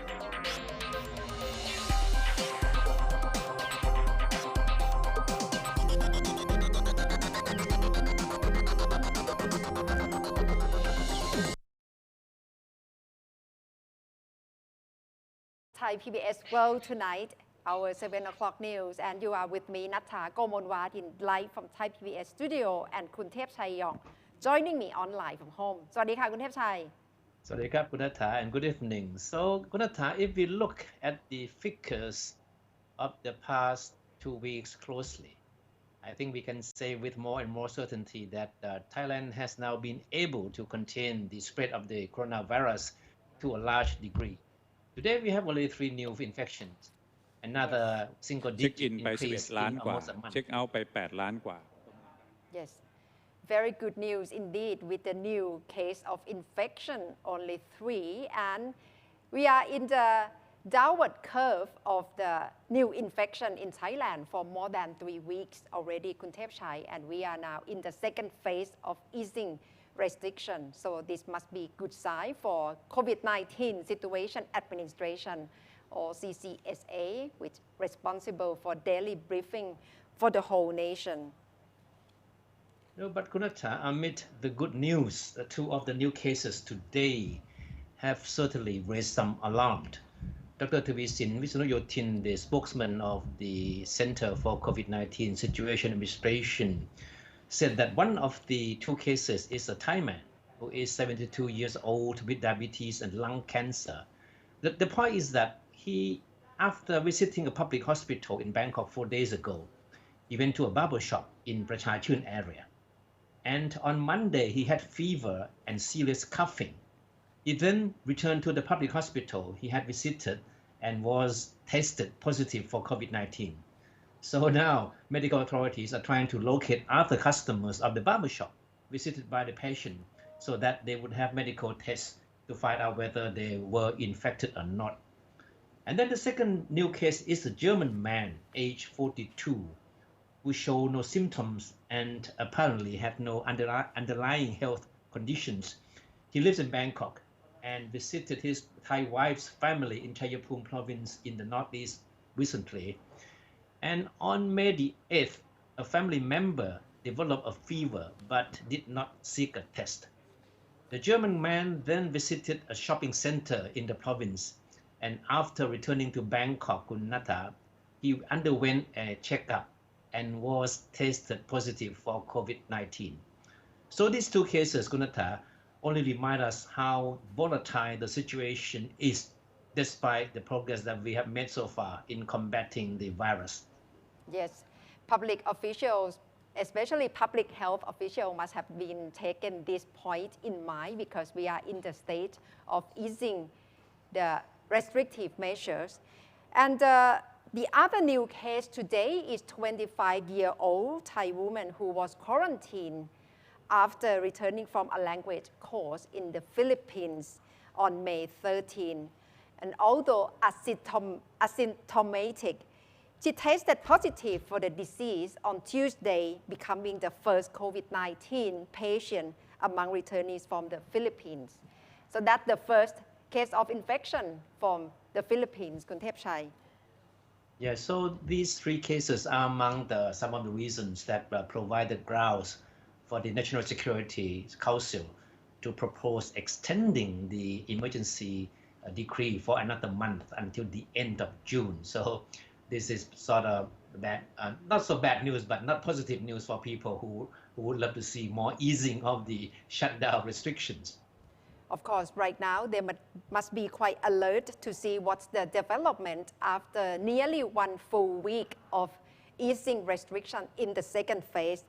Thai PBS World Tonight, our 7 o'clock news, and you are with me, Natha Gomonwat, in live from Thai PBS studio, and Kun Thep Chai Yong joining me online from home. สวัสดีค่ะ คุณเทพชัย สวัสดีครับ คุณนัทธา and good evening. So, คุณนัทธา, if we look at the figures of the past 2 weeks closely, I think we can say with more and more certainty that Thailand has now been able to contain the spread of the coronavirus to a large degree. Today we have only 3 new infections, another single digit increase in almost a month. เช็คเอาท์ไป8 ล้านกว่า Yes, very good news indeed with the new case of infection, only 3, and we are in the downward curve of the new infection in Thailand for more than 3 weeks already, Kun Thep Chai, and we are now in the second phase of easing restriction. So this must be good sign for COVID-19 Situation Administration, or CCSA, which responsible for daily briefing for the whole nation. No, but Kunatha, amid the good news, 2 of the new cases today have certainly raised some alarm. Dr. Tavisin Visunoyotin, the spokesman of the Center for COVID-19 Situation Administration, said that one of the 2 cases is a Thai man who is 72 years old with diabetes and lung cancer. The point is that he, after visiting a public hospital in Bangkok 4 days ago, he went to a barber shop in Prachachun area. And on Monday, he had fever and serious coughing. He then returned to the public hospital he had visited and was tested positive for COVID-19. So now, medical authorities are trying to locate other customers of the barbershop visited by the patient so that they would have medical tests to find out whether they were infected or not. And then the second new case is a German man, age 42, who showed no symptoms and apparently had no underlying health conditions. He lives in Bangkok and visited his Thai wife's family in Chayapum province in the northeast recently. And on May the 8th, a family member developed a fever but did not seek a test. The German man then visited a shopping center in the province, and after returning to Bangkok, Kunatha, he underwent a checkup and was tested positive for COVID-19. So these 2 cases, Kunatha, only remind us how volatile the situation is despite the progress that we have made so far in combating the virus. Yes, public officials, especially public health officials, must have been taken this point in mind because we are in the state of easing the restrictive measures. And the other new case today is 25-year-old Thai woman who was quarantined after returning from a language course in the Philippines on May 13. And although asymptomatic, she tested positive for the disease on Tuesday, becoming the first COVID-19 patient among returnees from the Philippines. So that's the first case of infection from the Philippines, Kun Thep Chai. Yeah, so these 3 cases are among some of the reasons that provided grounds for the National Security Council to propose extending the emergency decree for another month until the end of June. So this is sort of bad, not so bad news, but not positive news for people who would love to see more easing of the shutdown restrictions. Of course, right now they must be quite alert to see what's the development after nearly 1 full week of easing restriction in the second phase.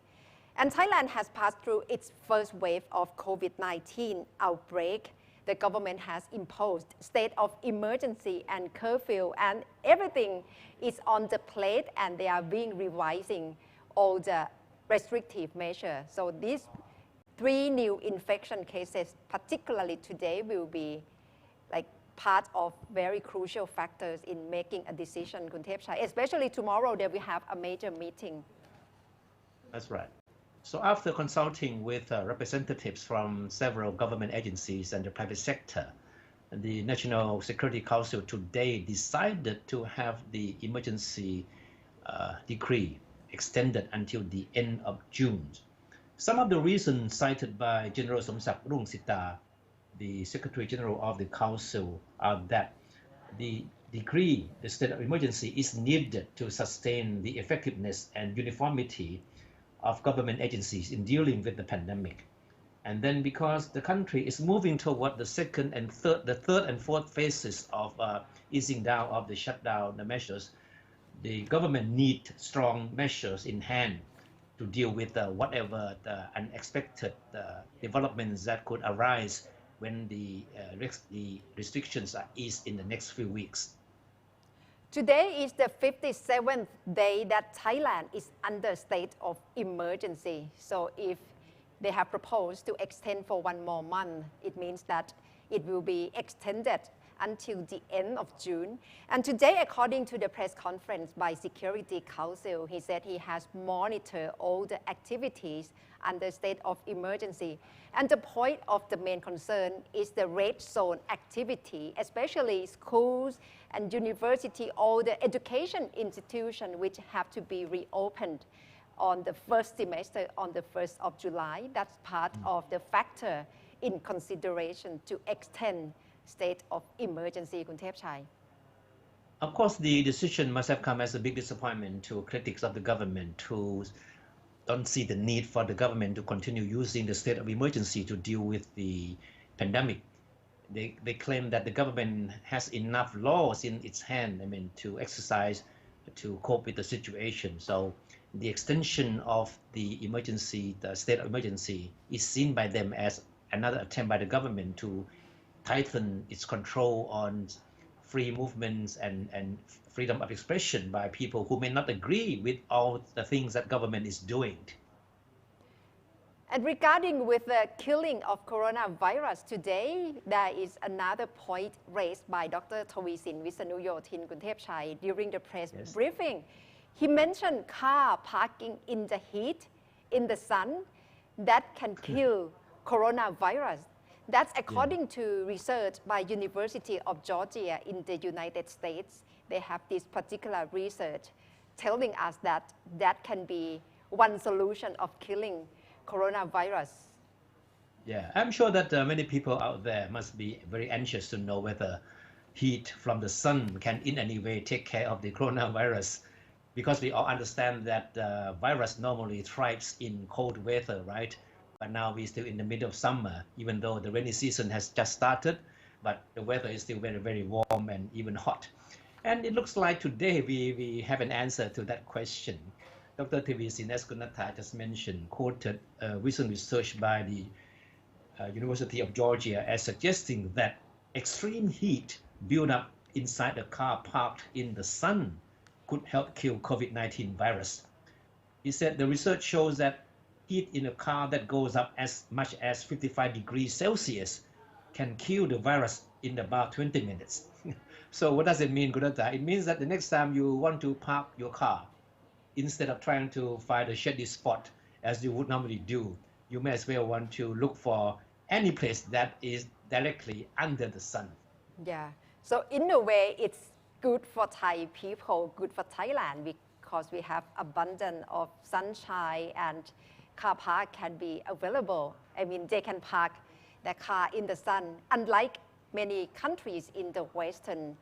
And Thailand has passed through its first wave of COVID-19 outbreak. The government has imposed state of emergency and curfew, and everything is on the plate, and they are revising all the restrictive measures. So these 3 new infection cases, particularly today, will be like part of very crucial factors in making a decision, Kun Thep Chai. Especially tomorrow, there we have a major meeting. That's right. So after consulting with representatives from several government agencies and the private sector, the National Security Council today decided to have the emergency decree extended until the end of June. Some of the reasons cited by General Somchai Pakapatwiwat, the Secretary General of the Council, are that the decree, the state of emergency, is needed to sustain the effectiveness and uniformity of government agencies in dealing with the pandemic. And then because the country is moving toward the third and fourth phases of easing down of the shutdown, the measures, the government need strong measures in hand to deal with whatever the unexpected developments that could arise when the restrictions are eased in the next few weeks. Today is the 57th day that Thailand is under state of emergency. So if they have proposed to extend for one more month, it means that it will be extended until the end of June. And today, according to the press conference by Security Council, he said he has monitored all the activities under state of emergency. And the point of the main concern is the red zone activity, especially schools and university, all the education institutions which have to be reopened on the first semester on the 1st of July. That's part of the factor in consideration to extend state of emergency, Kun Thepchai. Of course, the decision must have come as a big disappointment to critics of the government who don't see the need for the government to continue using the state of emergency to deal with the pandemic. They claim that the government has enough laws in its hand, to exercise to cope with the situation. So the extension of the emergency, the state of emergency, is seen by them as another attempt by the government to tighten its control on free movements and freedom of expression by people who may not agree with all the things that government is doing. And regarding with the killing of coronavirus today, there is another point raised by Dr. Tawisin Visanuyothin, Kun Thepchai during the press briefing. He mentioned car parking in the heat, in the sun, that can kill coronavirus. That's according to research by University of Georgia in the United States. They have this particular research telling us that that can be one solution of killing coronavirus. Yeah, I'm sure that many people out there must be very anxious to know whether heat from the sun can in any way take care of the coronavirus, because we all understand that the virus normally thrives in cold weather, right? But now we're still in the middle of summer, even though the rainy season has just started, but the weather is still very, very warm and even hot. And it looks like today we have an answer to that question. Dr. Tawisin, as Kunatha just mentioned, quoted recent research by the University of Georgia as suggesting that extreme heat built up inside a car parked in the sun could help kill COVID-19 virus. He said the research shows that heat in a car that goes up as much as 55 degrees Celsius can kill the virus in about 20 minutes. So what does it mean, Kunatha? It means that the next time you want to park your car, instead of trying to find a shady spot as you would normally do, you may as well want to look for any place that is directly under the sun. Yeah, so in a way, it's good for Thai people, good for Thailand, because we have abundance of sunshine and car park can be available. They can park their car in the sun, unlike many countries in the Western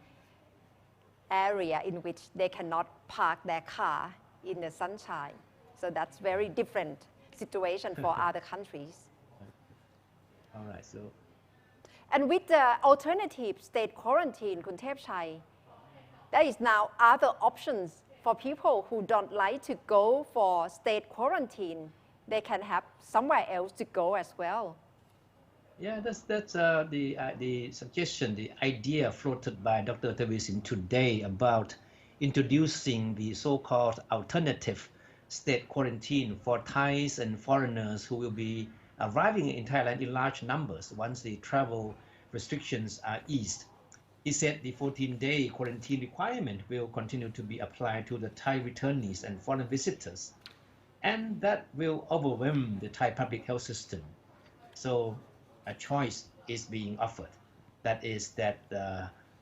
area in which they cannot park their car in the sunshine. So that's very different situation for other countries. All right, so. And with the alternative state quarantine, Kun Thepchai, there is now other options for people who don't like to go for state quarantine. They can have somewhere else to go as well. Yeah, that's the suggestion, the idea floated by Dr. Tawisin today about introducing the so-called alternative state quarantine for Thais and foreigners who will be arriving in Thailand in large numbers once the travel restrictions are eased. He said the 14-day quarantine requirement will continue to be applied to the Thai returnees and foreign visitors, and that will overwhelm the Thai public health system. So a choice is being offered. That is that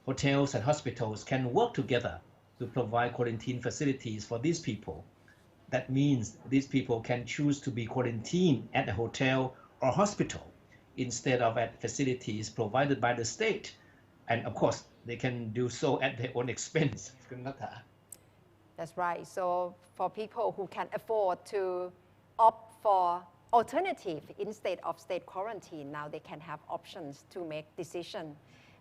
hotels and hospitals can work together to provide quarantine facilities for these people. That means these people can choose to be quarantined at a hotel or hospital instead of at facilities provided by the state. And of course, they can do so at their own expense. That's right. So for people who can afford to opt for alternative instead of state quarantine, now they can have options to make decision.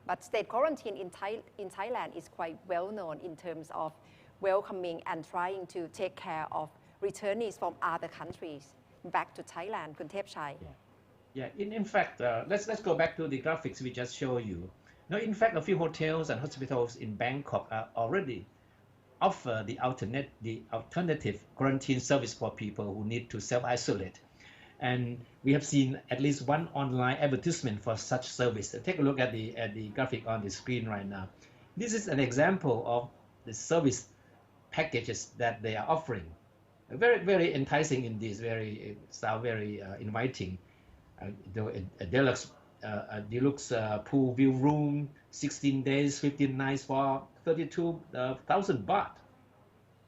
But state quarantine in Thailand is quite well known in terms of welcoming and trying to take care of returnees from other countries back to Thailand. Kun Thepchai. Yeah. In fact, let's go back to the graphics we just showed you. Now, in fact, a few hotels and hospitals in Bangkok are already offer the alternative quarantine service for people who need to self-isolate. And we have seen at least one online advertisement for such service. Take a look at the graphic on the screen right now. This is an example of the service packages that they are offering. Very, very enticing in this, sound very inviting. A deluxe pool view room, 16 days, 15 nights for 32,000 baht,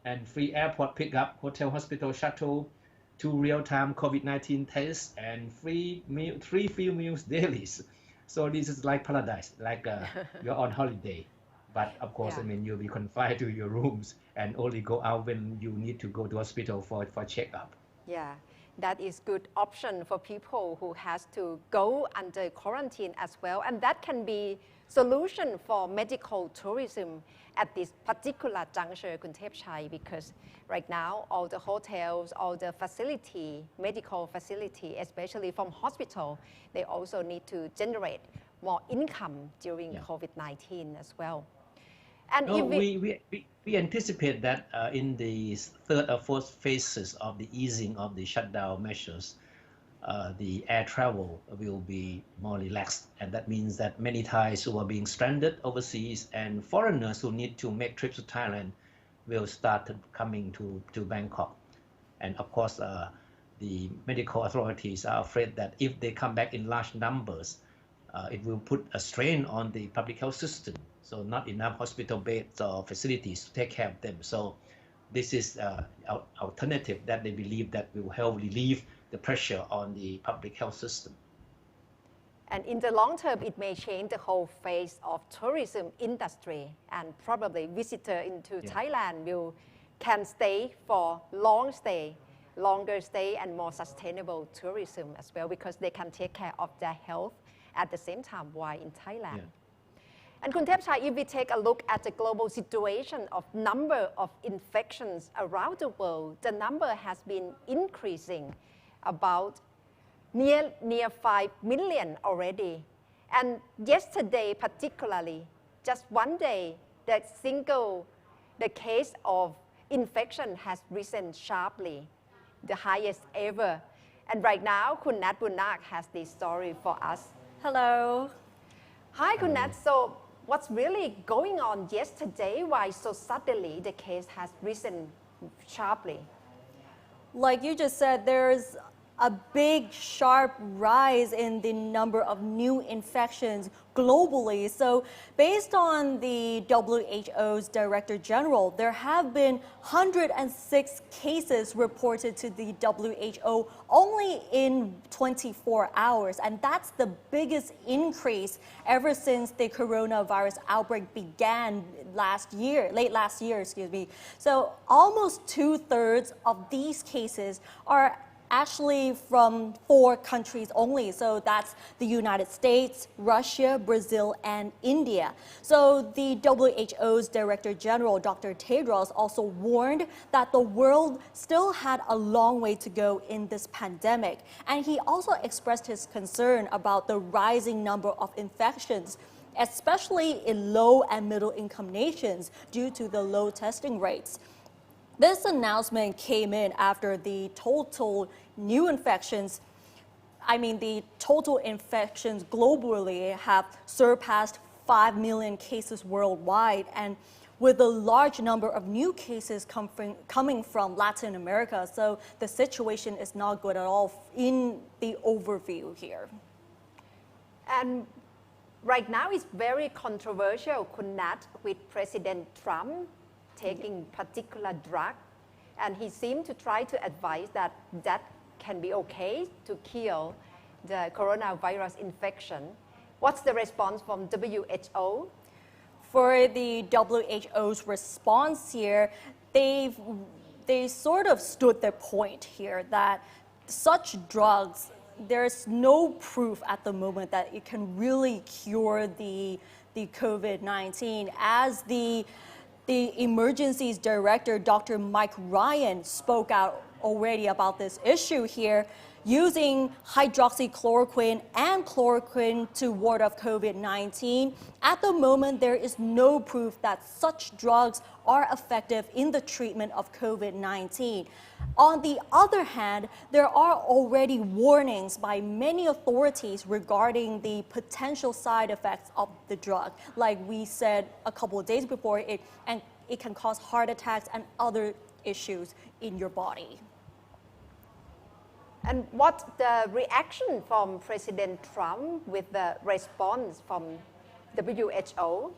and free airport pickup, hotel, hospital shuttle, 2 real-time COVID-19 tests, and free meals daily. So this is like paradise, like you're on holiday. But of course, Yeah. I mean, you'll be confined to your rooms and only go out when you need to go to hospital for checkup. Yeah, that is good option for people who has to go under quarantine as well. And that can be solution for medical tourism at this particular juncture, Kun Thepchai, because right now all the hotels, all the facility, medical facility, especially from hospital, they also need to generate more income during COVID-19 as well. And No, if we anticipate that in the third or fourth phases of the easing of the shutdown measures, the air travel will be more relaxed. And that means that many Thais who are being stranded overseas and foreigners who need to make trips to Thailand will start coming to Bangkok. And of course, the medical authorities are afraid that if they come back in large numbers, it will put a strain on the public health system. So not enough hospital beds or facilities to take care of them. So this is an alternative that they believe that will help relieve the pressure on the public health system. And in the long term, it may change the whole face of tourism industry, and probably visitor into Thailand can stay for longer stay and more sustainable tourism as well, because they can take care of their health at the same time while in Thailand. And Kun Thepchai, if we take a look at the global situation of number of infections around the world, the number has been increasing about near 5 million already. And yesterday particularly, just one day, the case of infection has risen sharply, the highest ever. And right now, Kun Nat Bunak has this story for us. Hello. Hi, Kun Nat. So what's really going on yesterday? Why so suddenly the case has risen sharply? Like you just said, there's a big, sharp rise in the number of new infections globally. So based on the WHO's Director General, there have been 106 cases reported to the WHO only in 24 hours. And that's the biggest increase ever since the coronavirus outbreak began late last year, excuse me. So almost 2/3 of these cases are actually from 4 countries only. So that's the United States, Russia, Brazil, and India. So the WHO's Director General, Dr. Tedros, also warned that the world still had a long way to go in this pandemic. And he also expressed his concern about the rising number of infections, especially in low and middle income nations due to the low testing rates. This announcement came in after the total infections globally have surpassed 5 million cases worldwide. And with a large number of new cases coming from Latin America, so the situation is not good at all in the overview here. And right now it's very controversial, Kunat, with President Trump taking particular drug, and he seemed to try to advise that that can be okay to kill the coronavirus infection. What's the response from WHO? For the WHO's response here, they sort of stood their point here that such drugs, there's no proof at the moment that it can really cure the COVID-19. As the emergencies director, Dr. Mike Ryan, spoke out already about this issue here, using hydroxychloroquine and chloroquine to ward off COVID-19. At the moment, there is no proof that such drugs are effective in the treatment of COVID-19. On the other hand, there are already warnings by many authorities regarding the potential side effects of the drug. Like we said a couple of days before, it can cause heart attacks and other issues in your body. And what's the reaction from President Trump with the response from WHO?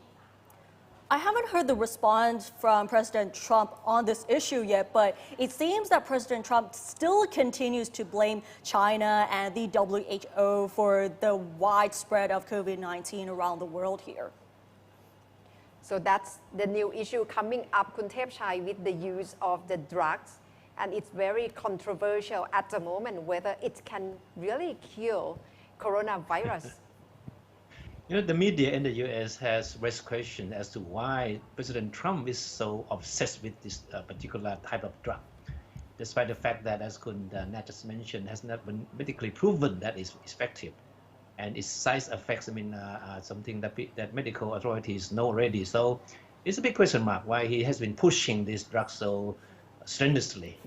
I haven't heard the response from President Trump on this issue yet, but it seems that President Trump still continues to blame China and the WHO for the widespread of COVID-19 around the world here. So that's the new issue coming up, Kun Thepchai, with the use of the drugs. And it's very controversial at the moment whether it can really cure coronavirus. The media in the US has raised questions as to why President Trump is so obsessed with this particular type of drug, despite the fact that, as Kun Nat just mentioned, has not been medically proven that it's effective. And its side effects, something that medical authorities know already. So it's a big question mark why he has been pushing this drug so strenuously.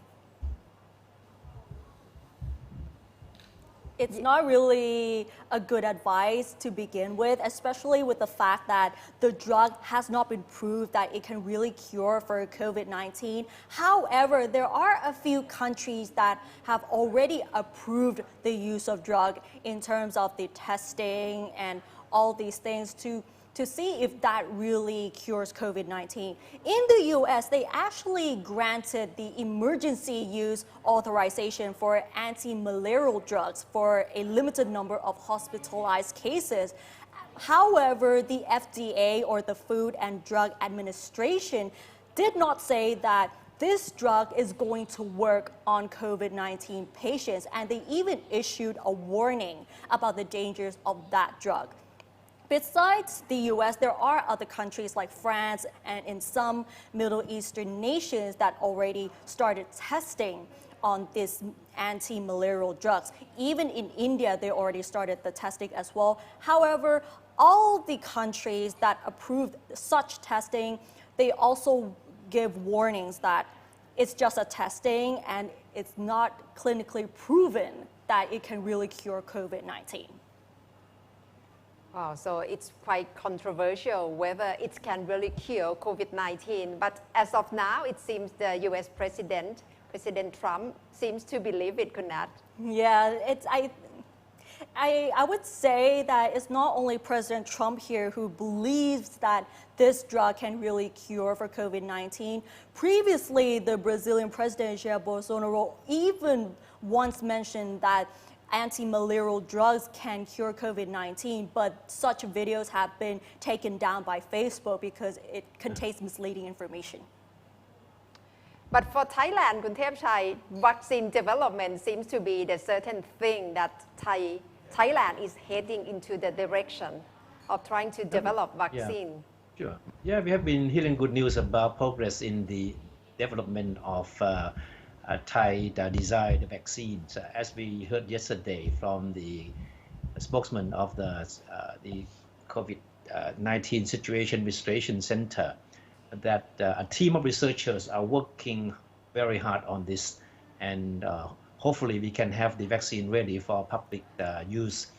It's not really a good advice to begin with, especially with the fact that the drug has not been proved that it can really cure for COVID-19. However, there are a few countries that have already approved the use of drug in terms of the testing and all these things to see if that really cures COVID-19. In the US, they actually granted the emergency use authorization for anti-malarial drugs for a limited number of hospitalized cases. However, the FDA, or the Food and Drug Administration, did not say that this drug is going to work on COVID-19 patients, and they even issued a warning about the dangers of that drug. Besides the US, there are other countries like France and in some Middle Eastern nations that already started testing on these anti-malarial drugs. Even in India, they already started the testing as well. However, all the countries that approved such testing, they also give warnings that it's just a testing and it's not clinically proven that it can really cure COVID-19. Wow, so it's quite controversial whether it can really cure COVID-19. But as of now, it seems the US President Trump, seems to believe it, Kunat. Yeah, I would say that it's not only President Trump here who believes that this drug can really cure for COVID-19. Previously, the Brazilian President Jair Bolsonaro even once mentioned that anti-malarial drugs can cure COVID-19, but such videos have been taken down by Facebook because it contains misleading information. But for Thailand, Kun Thepchai, vaccine development seems to be the certain thing that Thailand is heading into the direction of trying to develop vaccine. Yeah, sure. Yeah, we have been hearing good news about progress in the development of Thai-designed vaccines. As we heard yesterday from the spokesman of the COVID-19 Situation Administration Center, that a team of researchers are working very hard on this, and hopefully we can have the vaccine ready for public use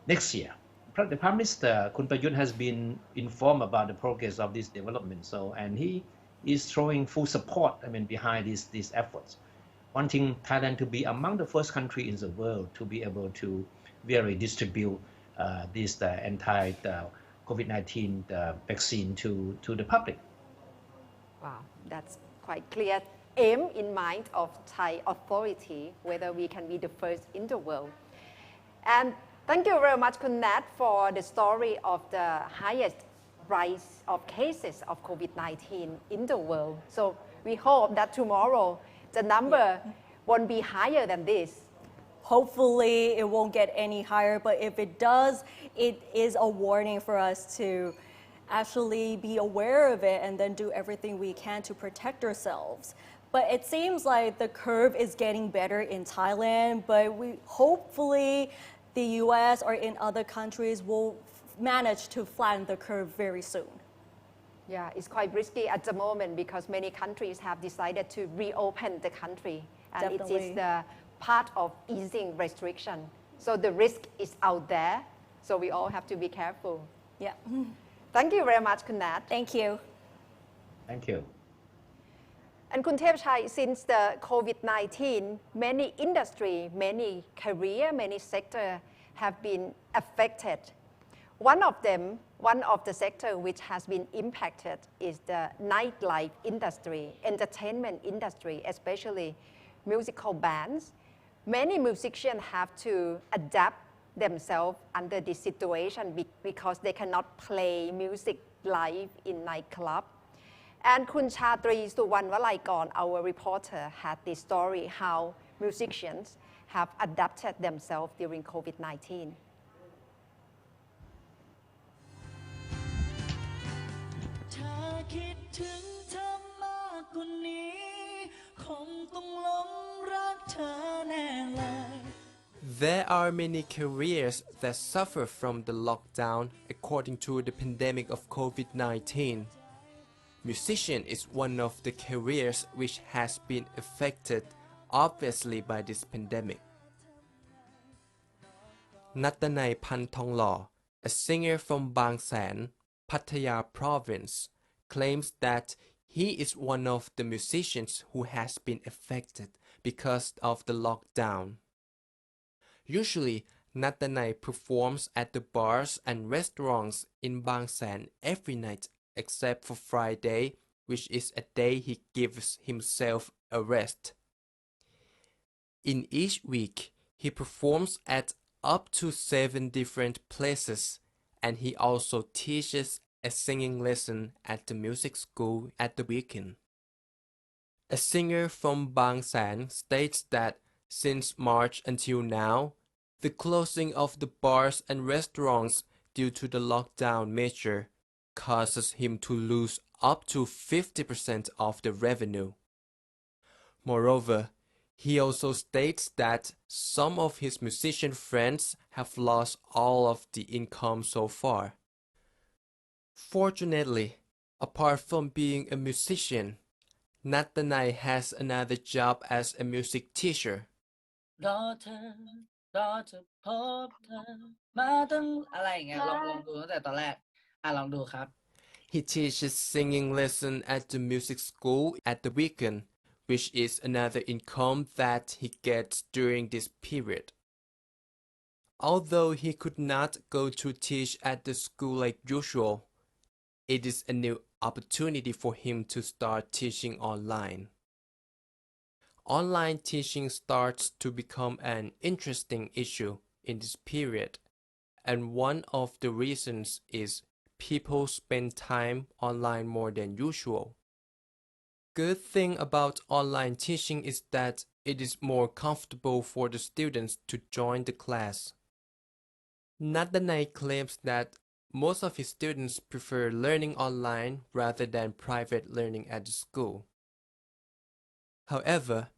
next year. The Prime Minister, Kun Prayut, has been informed about the progress of this development, and he is throwing full support behind these efforts, wanting Thailand to be among the first country in the world to be able to really distribute this anti-COVID-19 vaccine to the public. Wow, that's quite clear aim in mind of Thai authority, whether we can be the first in the world. And thank you very much, Kun Nat, for the story of the highest rise of cases of COVID-19 in the world. So we hope that tomorrow the number won't be higher than this. Hopefully it won't get any higher, but if it does, it is a warning for us to actually be aware of it and then do everything we can to protect ourselves. But it seems like the curve is getting better in Thailand, but we hopefully the US or in other countries will manage to flatten the curve very soon. Yeah, it's quite risky at the moment because many countries have decided to reopen the country, and Definitely. it is the part of easing restriction. So the risk is out there, so we all have to be careful. Yeah. Thank you very much, Kun Nat. Thank you. Thank you. And Kun Thepchai, since the COVID-19, many industry, many career, many sector have been affected. One of the sector which has been impacted is the nightlife industry, entertainment industry, especially musical bands. Many musicians have to adapt themselves under this situation because they cannot play music live in nightclub. And Kun Chatri Suwanwalaikon, our reporter, had this story how musicians have adapted themselves during COVID-19. ถ้าคิดถึงเธอมากกว่านี้คงต้องหลงรักเธอแน่เลย There are many careers that suffer from the lockdown according to the pandemic of COVID-19. Musician is one of the careers which has been affected obviously by this pandemic. Natanai Pantonglaw, a singer from Bang San, Pattaya province, claims that he is one of the musicians who has been affected because of the lockdown. Usually, Natanai performs at the bars and restaurants in Bang San every night except for Friday, which is a day he gives himself a rest. In each week, he performs at up to 7 different places, and he also teaches a singing lesson at the music school at the weekend. A singer from Bang San states that since March until now, the closing of the bars and restaurants due to the lockdown measure causes him to lose up to 50% of the revenue. Moreover, he also states that some of his musician friends have lost all of the income so far. Fortunately, apart from being a musician, Natanai has another job as a music teacher. รอเธอรอจะพบเธอมาตั้งอะไรอย่างเงี้ยลองดูตั้งแต่ตอนแรกลองดูครับ He teaches singing lesson at the music school at the weekend, which is another income that he gets during this period. Although he could not go to teach at the school like usual, it is a new opportunity for him to start teaching online. Online teaching starts to become an interesting issue in this period, and one of the reasons is people spend time online more than usual. Good thing about online teaching is that it is more comfortable for the students to join the class. Nadanai claims that most of his students prefer learning online rather than private learning at the school. However,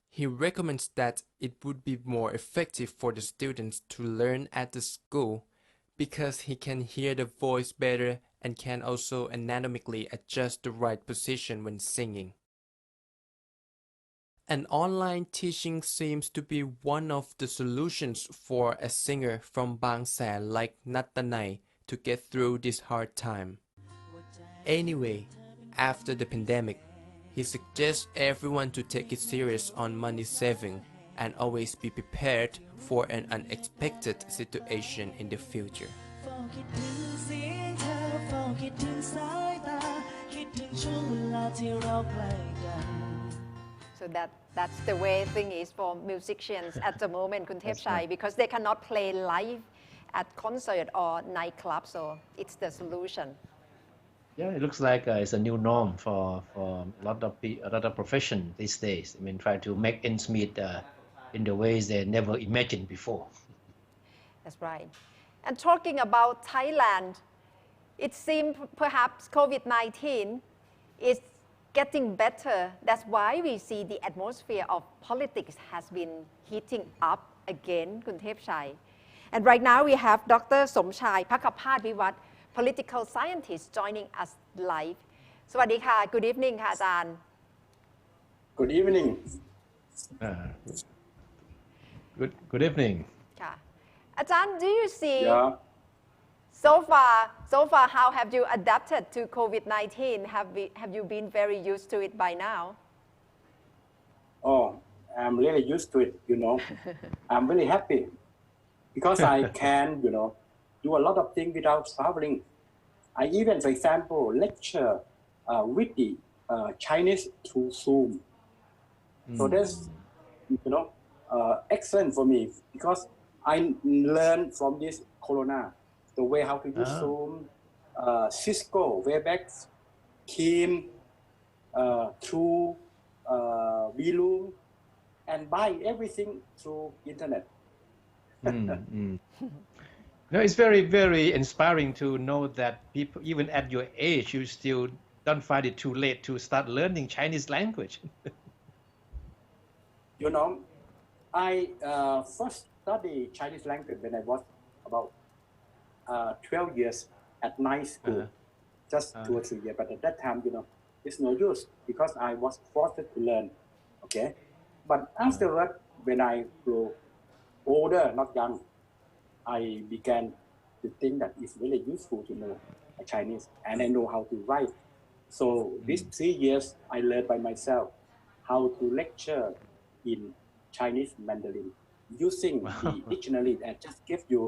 he recommends that it would be more effective for the students to learn at the school because he can hear the voice better and can also anatomically adjust the right position when singing. And online teaching seems to be one of the solutions for a singer from Bang San like Natanai to get through this hard time. Anyway, after the pandemic, he suggests everyone to take it serious on money saving and always be prepared for an unexpected situation in the future. เฝ้าคิดถึงเสียงเธอเฝ้าคิดถึงสายตาคิดถึงช่วงเวลาที่เราใกล้กัน So that's the way thing is for musicians at the moment, Kuntepchai, because they cannot play live at concert or nightclub, so it's the solution. Yeah, it looks like it's a new norm for a lot of profession these days. I mean, try to make ends meet in the ways they never imagined before. That's right. And talking about Thailand, it seems perhaps COVID-19 is getting better. That's why we see the atmosphere of politics has been heating up again, Kuntepchai. And right now we have Dr. Somchai Pakapatwiwat, political scientist, joining us live. สวัสดีค่ะ Good evening ค่ะอาจารย์ Good evening. Good evening. ค่ะอาจารย์ do you see Yeah. so far how have you adapted to COVID-19? Have you been very used to it by now? Oh, I'm really used to it, I'm really happy because I can, do a lot of things without traveling. I even, for example, lecture with the Chinese through Zoom. So that's, excellent for me because I learned from this corona the way how to use Zoom, Cisco, Webex, Team, through Vloom, and buy everything through internet. No, it's very, very inspiring to know that people, even at your age, you still don't find it too late to start learning Chinese language. I first studied Chinese language when I was about 12 years at night school, just 2 or 3 years. But at that time, it's no use because I was forced to learn. Okay, but afterward, when I grew older, not young, I began to think that it's really useful to know Chinese, and I know how to write. So these 3 years, I learned by myself how to lecture in Chinese Mandarin using the dictionary that just give you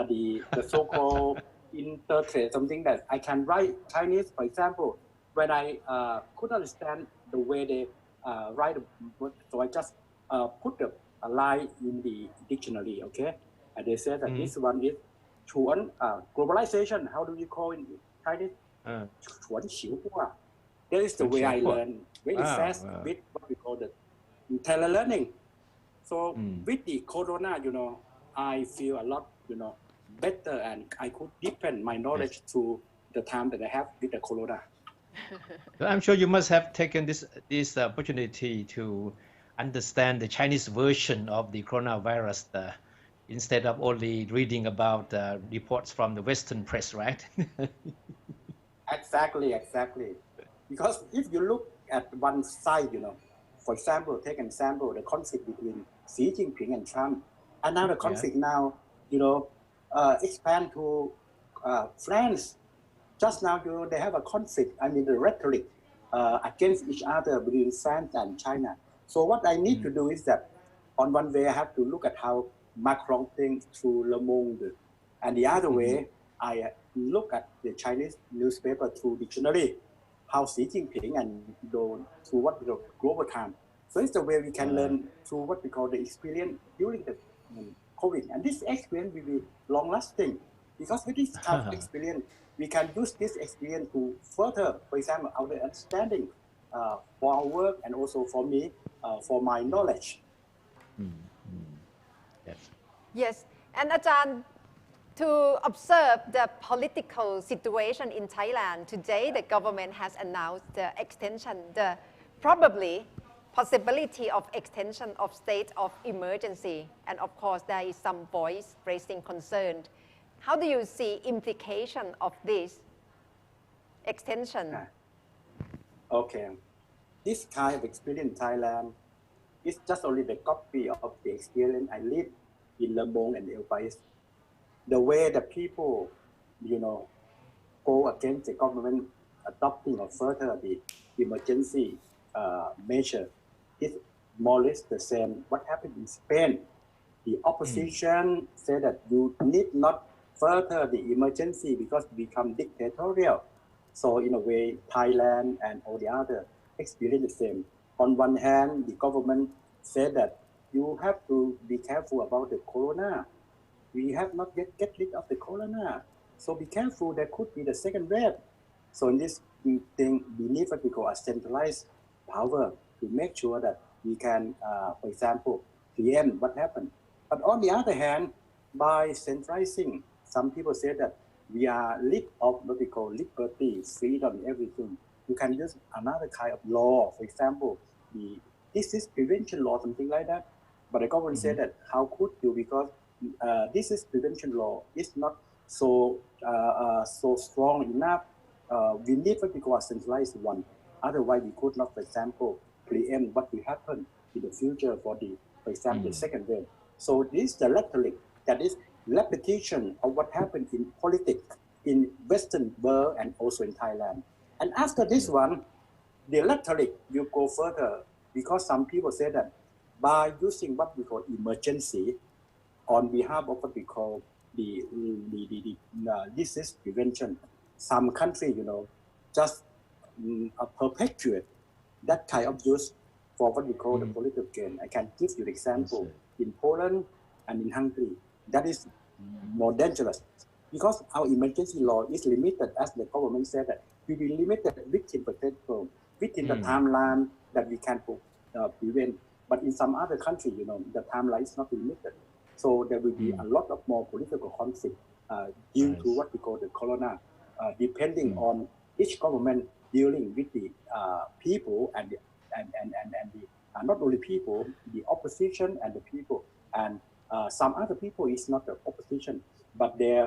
the so-called intertrade, something that I can write Chinese, for example, when I couldn't understand the way they write a word, so I just put a line in the dictionary, okay? And they said that this one is ชวน globalization. How do you call in Chinese? ชวนฉิวหัว. That is the way I learn very fast with what we call the telelearning. So with the corona, I feel a lot, better, and I could deepen my knowledge through the time that I have with the corona. I'm sure you must have taken this opportunity to understand the Chinese version of the coronavirus instead of only reading about reports from the Western press, right? Exactly. Because if you look at one side, for example, take an example, the conflict between Xi Jinping and Trump, and now the conflict now, expand to France. Just now, they have a conflict, the rhetoric against each other between France and China. So what I need to do is that on one way, I have to look at how Macron thinks through Le Monde, and the other way, I look at the Chinese newspaper through dictionary, how Xi Jinping and through what we call global time. So it's the way we can learn through what we call the experience during the COVID. And this experience will be long-lasting because with this kind of experience, we can use this experience to further, for example, our understanding for our work and also for me, for my knowledge. Yes, and Ajahn, to observe the political situation in Thailand, today the government has announced the extension, the probably possibility of extension of state of emergency. And of course, there is some voice raising concern. How do you see implication of this extension? Okay. This kind of experience in Thailand is just only the copy of the experience I lived in Le Monde and El País. The way the people, go against the government adopting or further the emergency measure is more or less the same. What happened in Spain? The opposition said that you need not further the emergency because it become dictatorial. So in a way, Thailand and all the other experience the same. On one hand, the government said that you have to be careful about the corona. We have not yet get rid of the corona. So be careful, there could be the second wave. So in this thing, we need what we call a centralized power to make sure that we can, for example, preempt what happened. But on the other hand, by centralizing, some people say that we are rid of what we call liberty, freedom, everything. You can use another kind of law, for example, the disease prevention law, something like that. But the government said that how could you, because disease prevention law is not so strong enough. We need what we call a centralized one. Otherwise, we could not, for example, preempt what will happen in the future for the, for example, the second wave. So this is the rhetoric, that is repetition of what happened in politics in Western world and also in Thailand. And after this one, the rhetoric will go further because some people say that by using what we call emergency on behalf of what we call the disease prevention, some country, just perpetuate that kind of use for what we call the political gain. I can give you an example. In Poland and in Hungary, that is more dangerous because our emergency law is limited, as the government said that we will limit it within the timeline that we can prevent. But in some other country, the timeline is not limited. So there will be a lot of more political conflict due to what we call the corona, depending on each government dealing with the people and the not only people, the opposition and the people, and some other people is not the opposition, but they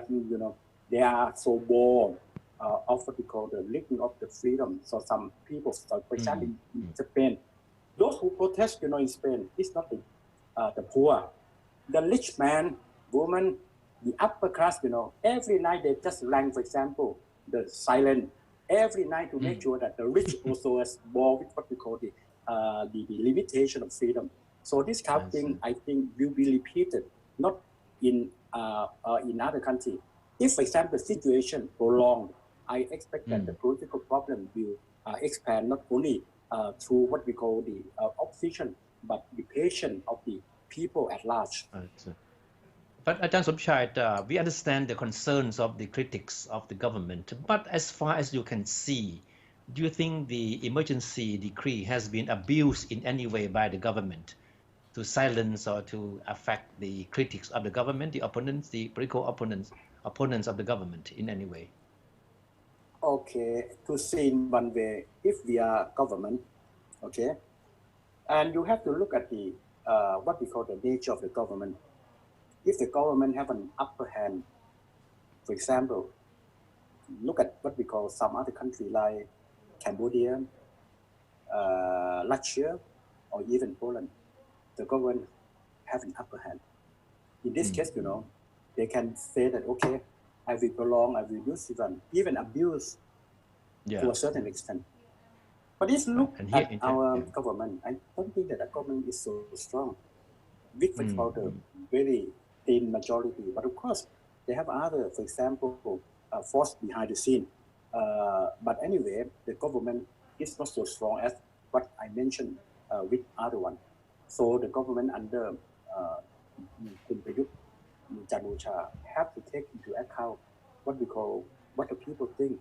are so bored of what we call the living of the freedom. So some people, for example, in Spain, those who protest, in Spain, is not the poor, the rich man, woman, the upper class. Every night they just rang, for example, the silent every night to make sure that the rich also is more with what we call the limitation of freedom. So this kind of thing, I think, will be repeated, not in other countries. If, for example, the situation prolonged, I expect that the political problem will expand not only through what we call the opposition, but the patience of the people at large. But Ajahn Somchai, we understand the concerns of the critics of the government, but as far as you can see, do you think the emergency decree has been abused in any way by the government to silence or to affect the critics of the government, the opponents, the political opponents of the government in any way? Okay, to say in one way, if we are government, okay, and you have to look at the what we call the nature of the government. If the government have an upper hand, for example, look at what we call some other country like Cambodia, Russia, or even Poland, the government have an upper hand. In this case, they can say that, okay, I will prolong, I will use even abuse to a certain extent. But if you look at our government, I don't think that the government is so strong with what we call the very thin majority. But of course, they have other, for example, force behind the scene. But anyway, the government is not so strong as what I mentioned with other one. So the government under Kun Prayut Chan-o-cha have to take into account what we call what the people think,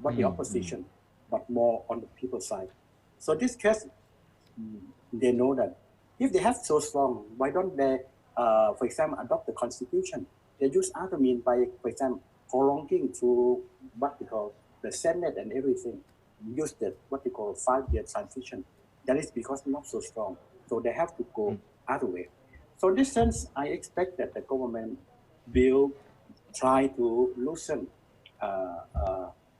what the opposition, but more on the people's side. So this case, they know that if they have so strong, why don't they, for example, adopt the constitution? They use other means by, for example, prolonging through what we call the Senate and everything. Use the what we call 5-year transition. That is because not so strong. So they have to go other way. So in this sense, I expect that the government will try to loosen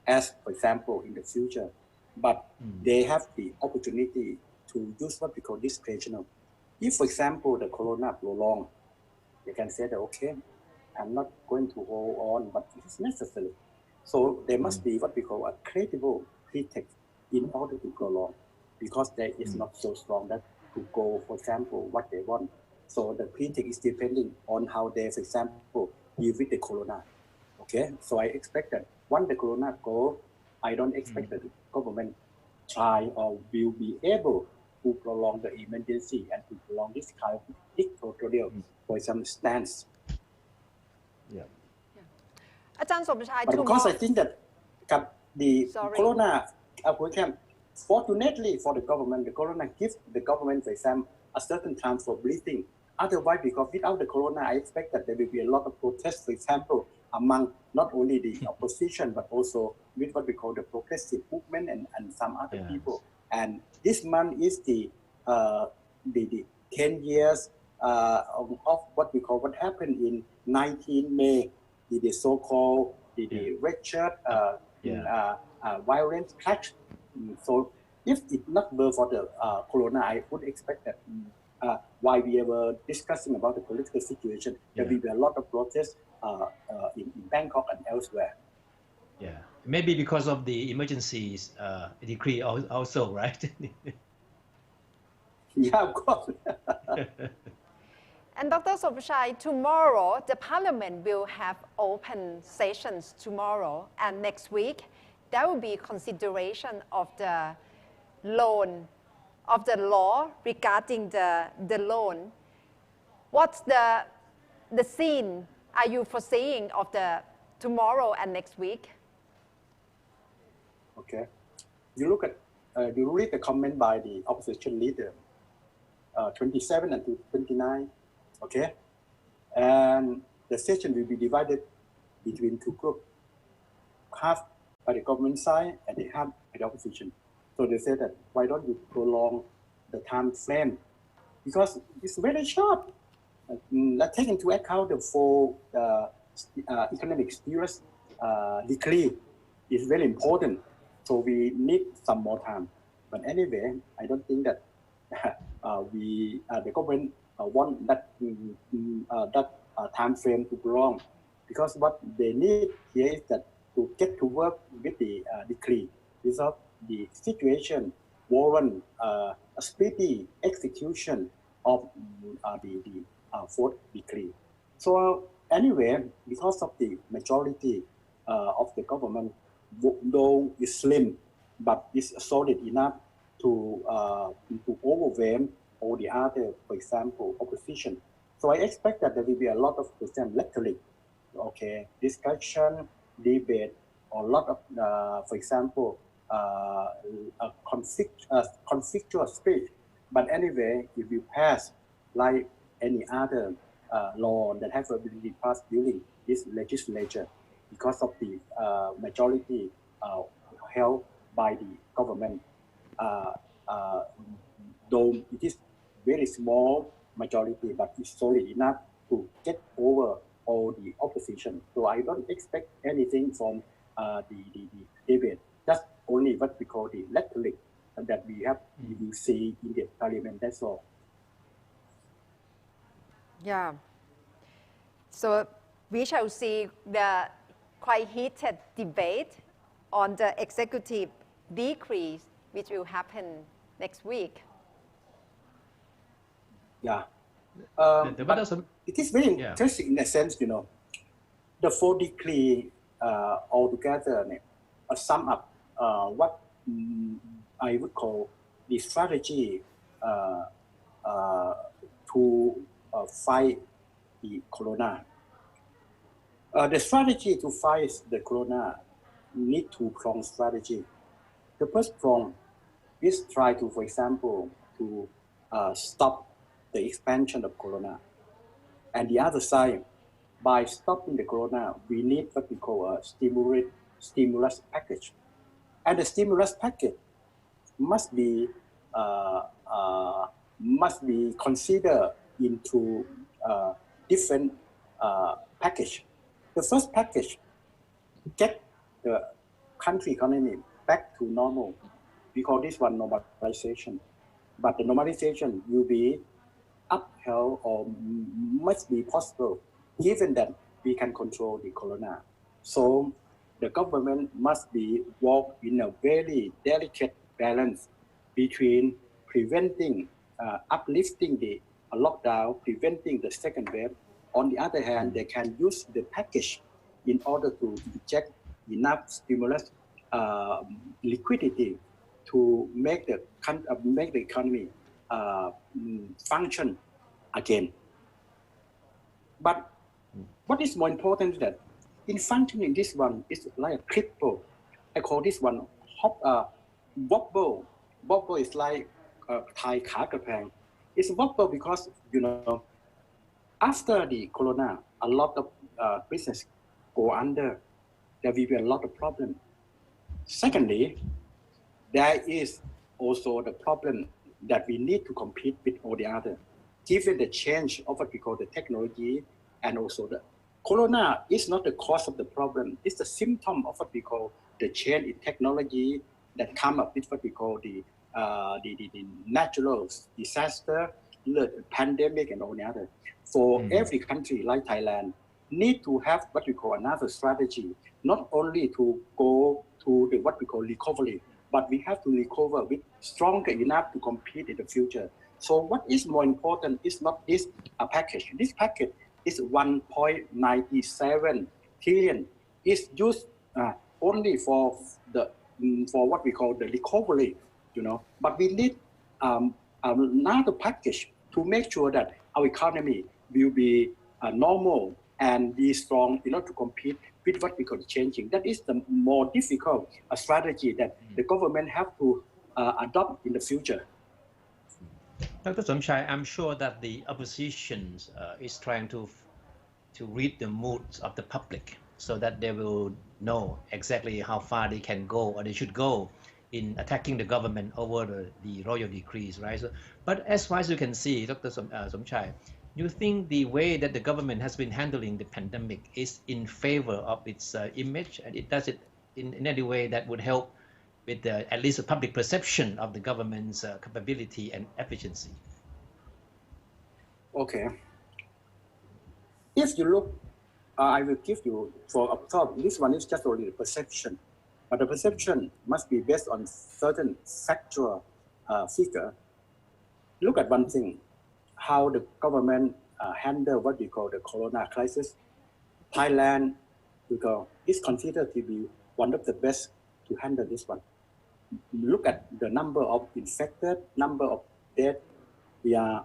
as, for example, in the future, but they have the opportunity to use what we call discretional. If, for example, the corona prolong, they can say that, okay, I'm not going to hold on, but it is necessary. So there must be what we call a credible pretext in order to prolong, because there is not so strong that to go, for example, what they want. So the critic is depending on how they, for example, deal with the corona. Okay, so I expect that once the corona go, I don't expect that the government try or will be able to prolong the emergency and to prolong this kind of dictatorial, for example, stance. Yeah. อาจารย์สมชาย But because I think that the Sorry. corona, fortunately for the corona gives the government, for example, a certain time for breathing. Otherwise, because without the corona, I expect that there will be a lot of protests, for example, among not only the opposition, but also with what we call the progressive movement and some other people. And this month is the 10 years of what we call what happened in 19 May, the so-called the red shirt violence clash. So if it not were for the corona, I would expect that while we were discussing about the political situation, there will be a lot of protests in Bangkok and elsewhere. Yeah, maybe because of the emergency decree also, right? Yeah, of course. And Dr. Somchai, tomorrow the Parliament will have open sessions tomorrow, and next week there will be consideration of the loan, of the law regarding the loan. What's the scene are you foreseeing of the tomorrow and next week? Okay, you look at you read the comment by the opposition leader, 27 and 29. Okay, and the session will be divided between two groups, half by the government side and the half by the opposition. So they said that why don't you prolong the time frame, because it's very short. Let's take into account the full economic stimulus decree is very important. So we need some more time. But anyway, I don't think that the government want that time frame to prolong, because what they need here is that to get to work with the decree, because the situation warrant a speedy execution of the fourth decree. So anyway, because of the majority of the government, though is slim, but is solid enough to overwhelm all the other, for example, opposition. So I expect that there will be a lot of, for example, rhetoric, okay, discussion, debate, or a lot of, for example, conflictual speech. But anyway, if you pass like any other law that has been passed during this legislature, because of the majority held by the government, though it is very small majority, but it's solid enough to get over all the opposition. So I don't expect anything from the debate. Just only what we call the rhetoric that we will see in the parliament. That's all. Yeah. So we shall see the quite heated debate on the executive decrees, which will happen next week. Yeah. But it is very interesting in a sense, you know, the four decree altogether sum up what I would call the strategy to fight the corona. The strategy to fight the corona need two-pronged strategy. The first prong is try to, for example, to stop the expansion of corona. And the other side, by stopping the corona, we need what we call a stimulus package. And the stimulus package must be considered into different package. The first package, get the country economy back to normal. We call this one normalization. But the normalization will be upheld or must be possible given that we can control the corona. So the government must be walk in a very delicate balance between preventing uplifting the lockdown, preventing the second wave. On the other hand, they can use the package in order to inject enough stimulus liquidity to make the economy function again. But what is more important is that in functioning, this one is like a cripple. I call this one wobble. Wobble is like Thai khakapang. It's wobble because, after the corona, a lot of business go under. There will be a lot of problems. Secondly, there is also the problem that we need to compete with all the other. Given the change of what we call the technology, and also the corona is not the cause of the problem. It's the symptom of what we call the change in technology that come up with what we call the natural disaster, the pandemic, and all the other. For every country like Thailand, need to have what we call another strategy, not only to go to the what we call recovery, but we have to recover with stronger enough to compete in the future. So what is more important is not this package. This package is 1.97 trillion. It's used only for what we call the recovery, But we need another package to make sure that our economy will be normal and be strong in order to compete with what we call changing. That is the more difficult strategy that the government have to adopt in the future. Dr. Somchai, I'm sure that the opposition is trying to read the moods of the public so that they will know exactly how far they can go or they should go in attacking the government over the royal decrees, right? So, but as far as you can see, Dr. Somchai, you think the way that the government has been handling the pandemic is in favor of its image, and it does it in any way that would help with at least the public perception of the government's capability and efficiency? Okay. If you look, I will give you for up top. This one is just only the perception, but the perception must be based on certain factual figure. Look at one thing: how the government handle what we call the corona crisis. Thailand, is considered to be one of the best to handle this one. Look at the number of infected, number of death. We are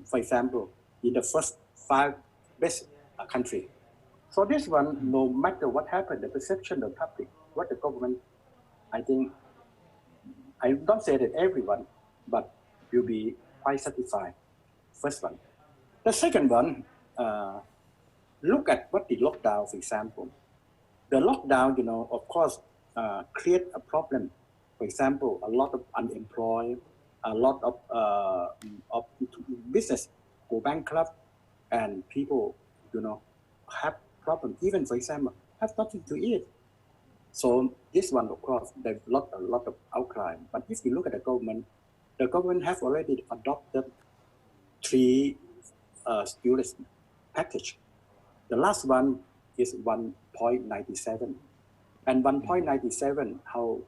for example, in the first 5 best country. So this one, no matter what happened, the perception of the public, what the government, I think, I don't say that everyone, but will be quite satisfied. First one. The second one, look at what the lockdown, for example. The lockdown, of course, create a problem. For example, a lot of unemployed, a lot of business go bankrupt, and people, have problems. Even, for example, have nothing to eat. So this one, of course, there's a lot of outcry. But if you look at the government have already adopted 3 stimulus package. The last one is 1.97, and 1.97 how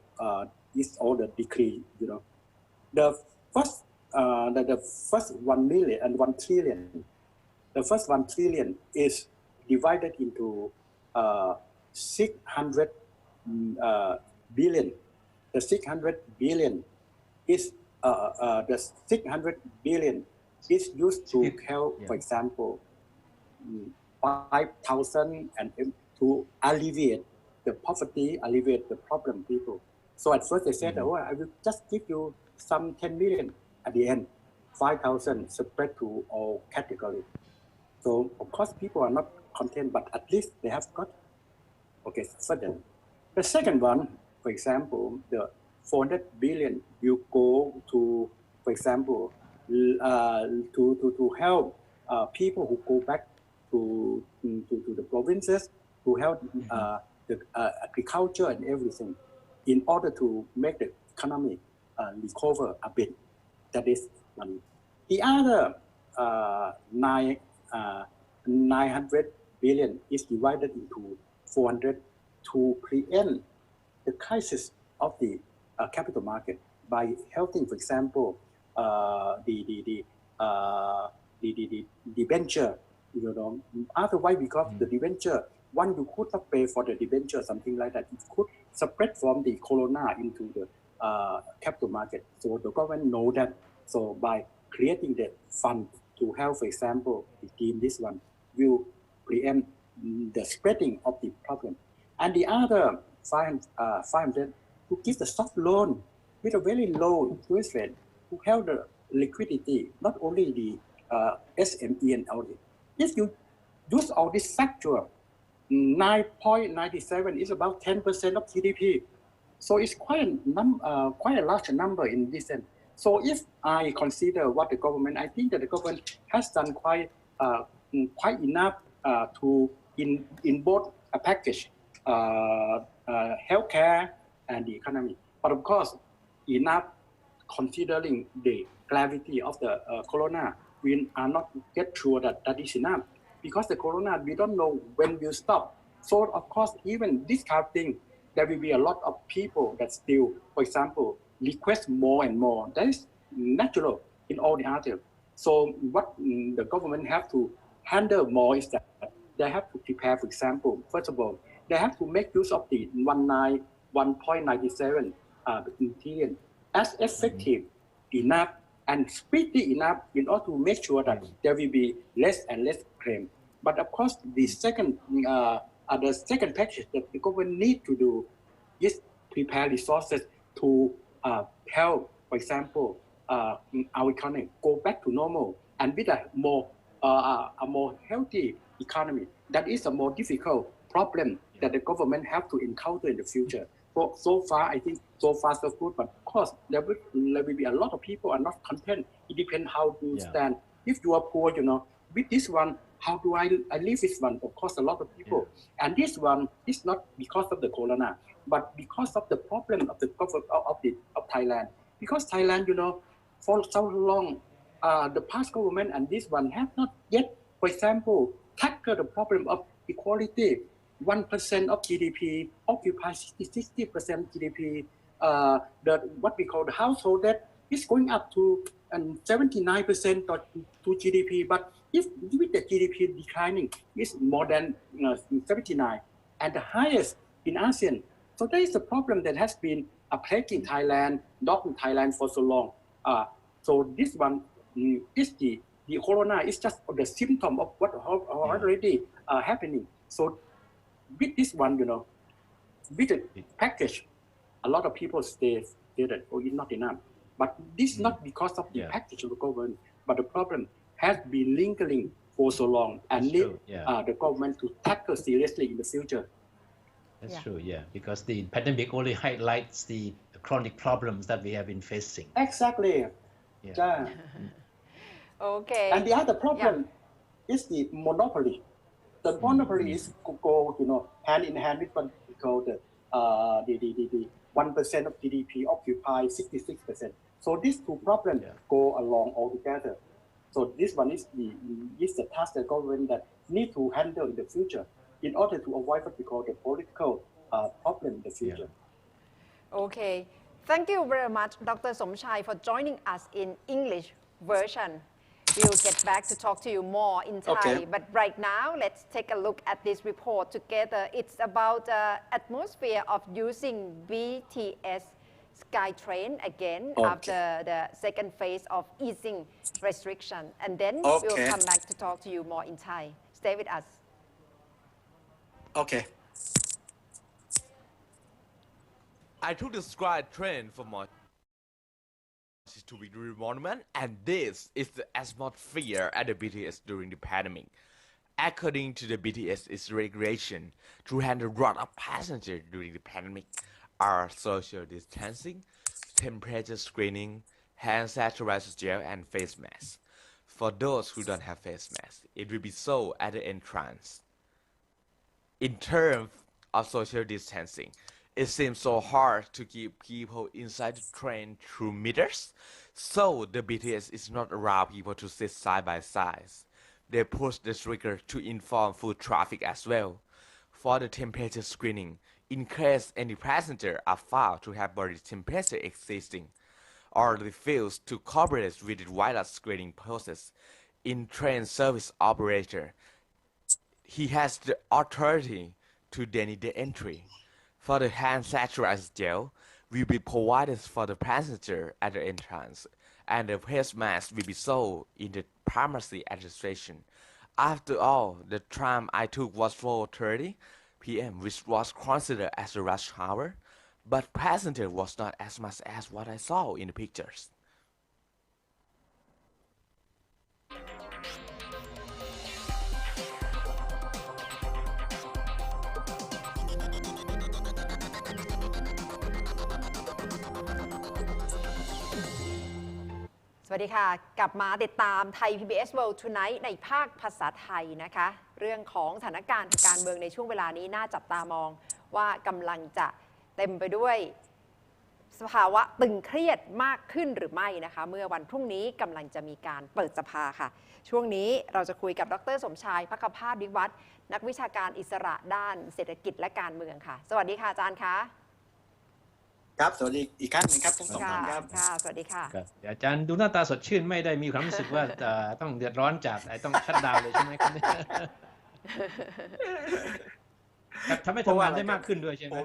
is all the decree. The first 1 million and 1 trillion. The first 1 trillion is divided into 600 billion. The 600 billion is used to help, for example, 5,000 and to alleviate the poverty, alleviate the problem people. So at first they said, I will just give you some 10 million. At the end, 5,000 spread to all categories. So of course people are not content, but at least they have got. Okay, further. The second one, for example, the 400 billion will go to, for example, to help people who go back to the provinces, to help the agriculture and everything, in order to make the economy recover a bit. That is one. The other 900 billion is divided into 400 to preempt the crisis of the capital market by helping, for example, the debenture, otherwise because the debenture, one you could not pay for the debenture, something like that, it could spread from the corona into the capital market. So the government know that. So by creating the fund to help, for example, redeem this one will preempt the spreading of the problem. And the other 500 to give the soft loan with a very low interest rate to help the liquidity, not only the SME and all. If you use all this factor, 9.97 is about 10% of GDP. So it's quite a large number in this sense. So if I consider what the government, I think that the government has done quite enough to in both a package, healthcare and the economy. But of course, enough considering the gravity of the corona, we are not yet sure that that is enough, because the corona, we don't know when will stop. So of course, even this kind of thing, there will be a lot of people that still, for example, request more and more. That is natural in all the others. So what the government have to handle more is that they have to prepare, for example, first of all, they have to make use of the 1.97 trillion as effective enough and speedy enough in order to make sure that there will be less and less claim. But of course, the second package that the government need to do is prepare resources to help, for example, our economy go back to normal and with a more healthy economy. That is a more difficult problem that the government have to encounter in the future. So far, I think so far so good. But of course, there will be a lot of people are not content. It depends how you stand. If you are poor, with this one, how do I live this one? Of course, a lot of people. And this one is not because of the corona, but because of the problem of the government of Thailand. Because Thailand, for so long, the past government and this one have not yet, for example, tackled the problem of equality. 1% of GDP occupies 60% GDP. What we call the household debt is going up to 79% to GDP. But if with the GDP declining, it's more than 79, and the highest in ASEAN. So there is a problem that has been plaguing Thailand, dogging Thailand for so long. So this one is the corona is just the symptom of what already happening. So with this one, with the package, a lot of people say that it's not enough. But this is not because of the package of the government, but the problem has been lingering for so long and need the government to tackle seriously in the future. That's true, because the pandemic only highlights the chronic problems that we have been facing. Exactly. Okay. And the other problem is the monopoly. The monopoly is go, hand in hand with what we call the 1% of GDP occupy 66%. So these two problems go along all together. So this one is the task that government that need to handle in the future in order to avoid what we call the political problem in the future. Okay. Thank you very much, Dr. Somchai, for joining us in English version. We'll get back to talk to you more in Thai. Okay. But right now, let's take a look at this report together. It's about the atmosphere of using BTS SkyTrain again after the second phase of easing restriction. And then we'll come back to talk to you more in Thai. Stay with us. Okay. I took the SkyTrain from my to Victory Monument, and this is the atmosphere at the BTS during the pandemic. According to the BTS's regulation, to handle a lot of passengers during the pandemic are social distancing, temperature screening, hand sanitizer gel, and face masks. For those who don't have face masks, it will be sold at the entrance. In terms of social distancing, it seems so hard to keep people inside the train through meters, so the BTS is not allow people to sit side by side. They push the trigger to inform foot traffic as well. For the temperature screening, in case any passenger are found to have body temperature existing, or refuse to cooperate with the virus screening process in train service operator, he has the authority to deny the entry. For the hand sanitizer gel will be provided for the passenger at the entrance, and the face mask will be sold in the pharmacy at the station. After all, the tram I took was 4:30 p.m., which was considered as a rush hour, but passenger was not as much as what I saw in the pictures. สวัสดีค่ะกลับมาติดตามไทย PBS World Tonight ในภาคภาษาไทยนะคะเรื่องของสถานการณ์ทางการเมืองในช่วงเวลานี้น่าจับตามองว่ากำลังจะเต็มไปด้วยสภาวะตึงเครียดมากขึ้นหรือไม่นะคะเมื่อวันพรุ่งนี้กำลังจะมีการเปิดสภาค่ะช่วงนี้เราจะคุยกับดร.สมชายภักภาพวิวัฒน์นักวิชาการอิสระด้านเศรษฐกิจและการเมืองค่ะสวัสดีค่ะอาจารย์คะครับสวัสดีอีกครั้งนึงครับทั้งสองท่านครับค่ะสวัสดีค่ะอาจารย์ดูหน้าตาสดชื่นไม่ได้มีความรู้สึกว่าต้องเดือดร้อนจากต้องชัตดาวน์เลยใช่ไหมครับทำให้ทำงานได้มากขึ้นด้วยใช่ไหม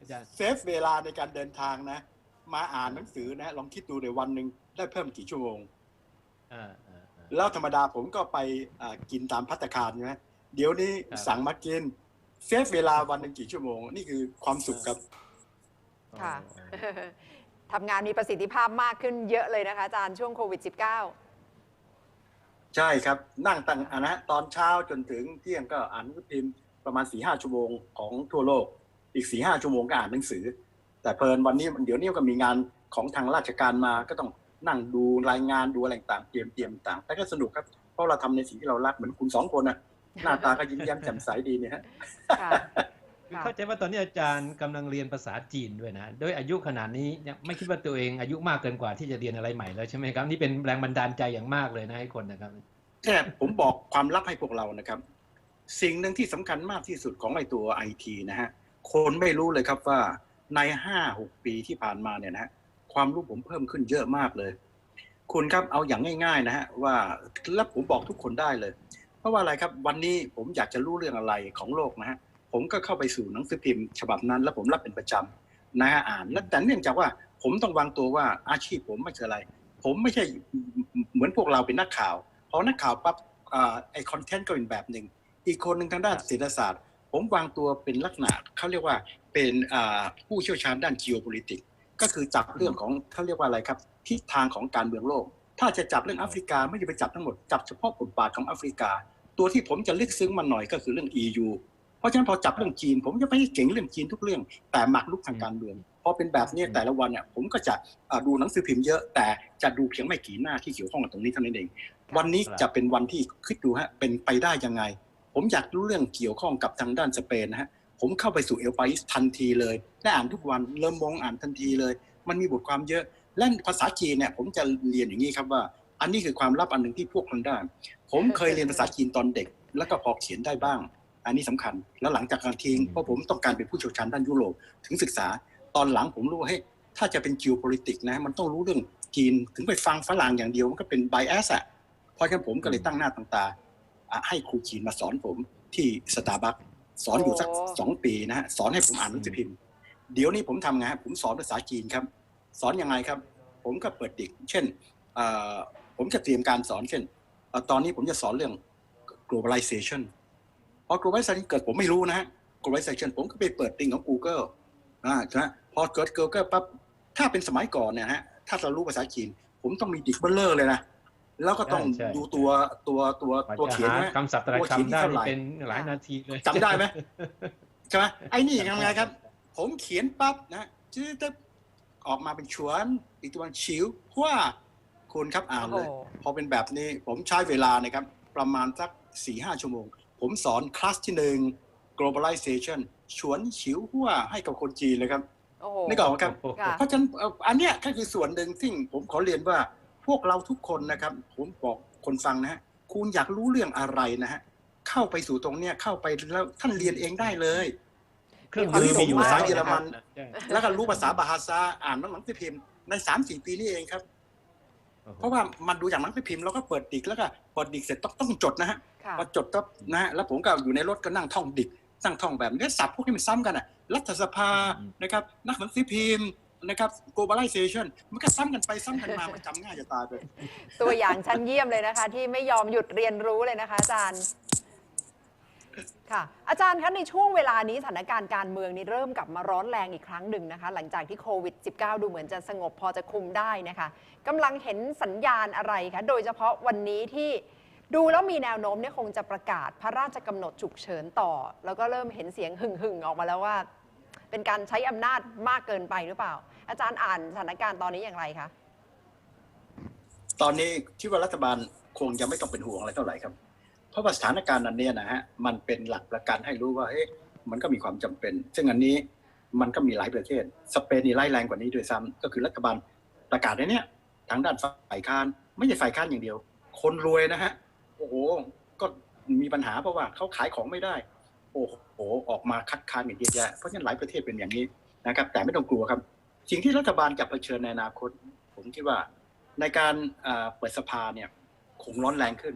อาจารย์เซฟเวลาในการเดินทางนะมาอ่านหนังสือนะลองคิดดูในวันหนึ่งได้เพิ่มกี่ชั่วโมงแล้วธรรมดาผมก็ไปกินตามภัตตาคารใช่ไหมเดี๋ยวนี้สั่งมากินเซฟเวลาวันหนึ่งกี่ชั่วโมงนี่คือความสุขครับค่ะทำงานมีประสิทธิภาพมากขึ้นเยอะเลยนะคะอาจารย์ช่วงโควิด -19 ใช่ครับนั่งตั้งนะตอนเช้าจนถึงเที่ยงก็อ่านหนังสือพิมพ์ประมาณ 4-5 ชั่วโมงของทั่วโลกอีก 4-5 ชั่วโมงก็อ่านหนังสือแต่เพลินวันนี้เดี๋ยวนี้ก็มีงานของทางราชการมาก็ต้องนั่งดูรายงานดูอะไรต่างเตรียมต่างแต่ก็สนุกครับเพราะเราทำในสิ่งที่เรารักเหมือนคุณ2คนนะหน้าตาก็ยิ้มแย้มแจ่มใสดีเนี่ยฮะเข้าใจว่าตอนนี้อาจารย์กำลังเรียนภาษาจีนด้วยนะด้วยอายุขนาดนี้ไม่คิดว่าตัวเองอายุมากเกินกว่าที่จะเรียนอะไรใหม่แล้วใช่ไหมครับนี่เป็นแรงบันดาลใจอย่างมากเลยนะให้คนนะครับแค่ผมบอกความลับให้พวกเรานะครับสิ่งหนึ่งที่สำคัญมากที่สุดของไอ้ตัว IT นะฮะคนไม่รู้เลยครับว่าใน 5-6 ปีที่ผ่านมาเนี่ยนะฮะความรู้ผมเพิ่มขึ้นเยอะมากเลยคุณครับเอาอย่างง่ายๆนะฮะว่าแล้วผมบอกทุกคนได้เลยเพราะว่าอะไรครับวันนี้ผมอยากจะรู้เรื่องอะไรของโลกนะฮะผมก็เข้าไปสู่หนังสือพิมพ์ฉบับนั้นแล้วผมรับเป็นประจำนะฮะอ่านแล้วแต่เนื่องจากว่าผมต้องวางตัวว่าอาชีพผมไม่ใช่อะไรผมไม่ใช่เหมือนพวกเราเป็นนักข่าวพอนักข่าวปั๊บไอคอนเทนต์ก็เป็นแบบหนึ่งอีกคนหนึ่งทางด้านเศรษฐศาสตร์ผมวางตัวเป็นลักษณะเขาเรียกว่าเป็นผู้เชี่ยวชาญด้าน geopolitics ก็คือจับเรื่องของเขาเรียกว่าอะไรครับทิศทางของการเมืองโลกถ้าจะจับเรื่องแอฟริกาไม่ได้ไปจับทั้งหมดจับเฉพาะบทบาทของแอฟริกาตัวที่ผมจะลึกซึ้งมาหน่อยก็คือเรื่อง EUเพราะฉะนั้นพอจับเรื่องจีนผมจะไม่ได้เก่งเรื่องจีนทุกเรื่องแต่หมักลุกทางการเมืองพอเป็นแบบนี้แต่ละวันเนี่ยผมก็จะดูหนังสือพิมพ์เยอะแต่จะดูเพียงไม่กี่หน้าที่เกี่ยวข้องกับตรงนี้เท่านั้นเองวันนี้จะเป็นวันที่คิดดูฮะเป็นไปได้ยังไงผมอยากรู้เรื่องเกี่ยวข้องกับทางด้านสเปนนะฮะผมเข้าไปสู่เอลปาอิสทันทีเลยได้อ่านทุกวันเริ่มมองอ่านทันทีเลยมันมีบทความเยอะและภาษาจีนเนี่ยผมจะเรียนอย่างนี้ครับว่าอันนี้คือความลับอันหนึ่งที่พวกคนได้ผมเคยเรียนภาษาจีนตอนเด็กแล้วก็พอเขียนได้บ้างอันนี้สำคัญแล้วหลังจากการทิ้งเพราะผมต้องการเป็นผู้เชี่ยวชาญด้านยุโรปถึงศึกษาตอนหลังผมรู้ว่าเฮ้ยถ้าจะเป็น geopolitics นะมันต้องรู้เรื่องจีนถึงไปฟังฝรั่งอย่างเดียวมันก็เป็น bias อ่ะเพราะฉะนั้นผมก็เลยตั้งหน้าตั้งตาให้ครูจีนมาสอนผมที่สตาร์บัคสอนอยู่สัก2 ปีนะฮะสอนให้ผมอ่านหนังสือพิมพ์เดี๋ยวนี้ผมทำไงผมสอนภาษาจีนครับสอนยังไงครับผมก็เปิดดิกเช่นผมจะเตรียมการสอนเช่นตอนนี้ผมจะสอนเรื่อง globalizationพอ globalization เกิดผมไม่รู้นะฮะ globalization ผมก็ไปเปิดติงของ Google ใช่ไหมพอเกิด Google ปั๊บถ้าเป็นสมัยก่อนเนี่ยฮะถ้าเรารู้ภาษาจีนผมต้องมีดิกเบลเลอร์เลยนะแล้วก็ต้องดูตัวเขียนคำศัพท์แต่ละคำได้เป็นหลายนาทีเลยจำได้ไหมใช่ไหมไอ้นี่ทำไงครับผมเขียนปั๊บนะจะออกมาเป็นชวนอีกตัวชิวว่าคุณครับอ่านเลยพอเป็นแบบนี้ผมใช้เวลานะครับประมาณสัก 4-5 ชั่วโมงผมสอนคลาสที่1 globalization ชวนชิวว่าให้กับคนจีนเลยครับนี่ก่อนครับเพราะฉะนั้นอันเนี้ยก็คือส่วนหนึ่งที่ผมขอเรียนว่าพวกเราทุกคนนะครับผมบอกคนฟังนะฮะคุณอยากรู้เรื่องอะไรนะฮะเข้าไปสู่ตรงเนี้ยเข้าไปแล้วท่านเรียนเองได้เลยเครื่องมือมีอยู่ภาษาเยอรมันแล้วก็รู้ภาษาบาฮาซาอ่านหนังสือพิมพ์ ใน 3-4 ปีนี้เองครับเพราะว่ามันดูอย่างหนังสือพิมพ์เราก็เปิดดิกแล้วก็พอดิกเสร็จต้องจดนะฮะพอจดก็นะฮะแล้วผมก็อยู่ในรถก็นั่งท่องดิกนั่งท่องแบบนี้ศัพท์พวกนี้มันซ้ำกันอ่ะรัฐสภานะครับนักหนังสือพิมพ์นะครับ globalization มันก็ซ้ำกันไปซ้ำกันมามันจำง่ายจะตายไปตัวอย่างชั้นเยี่ยมเลยนะคะที่ไม่ยอมหยุดเรียนรู้เลยนะคะอาจารย์ค่ะอาจารย์คะในช่วงเวลานี้สถานการณ์การเมืองนี่เริ่มกลับมาร้อนแรงอีกครั้งหนึ่งนะคะหลังจากที่โควิด -19 ดูเหมือนจะสงบพอจะคุมได้นะคะกำลังเห็นสัญญาณอะไรคะโดยเฉพาะวันนี้ที่ดูแล้วมีแนวโน้มเนี่ยคงจะประกาศพระราชกำหนดฉุกเฉินต่อแล้วก็เริ่มเห็นเสียงหึ่งๆออกมาแล้วว่าเป็นการใช้อำนาจมากเกินไปหรือเปล่าอาจารย์อ่านสถานการณ์ตอนนี้อย่างไรคะตอนนี้ที่ว่ารัฐบาลคงยังไม่ต้องเป็นห่วงอะไรเท่าไหร่ครับเพราะว่าสถานการณ์นั้นเนี่ยนะฮะมันเป็นหลักประกันให้รู้ว่าเฮ้ยมันก็มีความจำเป็นซึ่งอันนี้มันก็มีหลายประเทศสเปนนี่ไล่แรงกว่านี้ด้วยซ้ำก็คือรัฐบาลประกาศในนี้ทางด้านฝ่ายค้านไม่ใช่ฝ่ายค้านอย่างเดียวคนรวยนะฮะโอ้โหก็มีปัญหาเพราะว่าเขาขายของไม่ได้โอ้โหออกมาคัดค้านอย่างเยอะแยะเพราะฉะนั้นหลายประเทศเป็นอย่างนี้นะครับแต่ไม่ต้องกลัวครับสิ่งที่รัฐบาลจะเผชิญในอนาคตผมคิดว่าในการเปิดสภาเนี่ยคงร้อนแรงขึ้น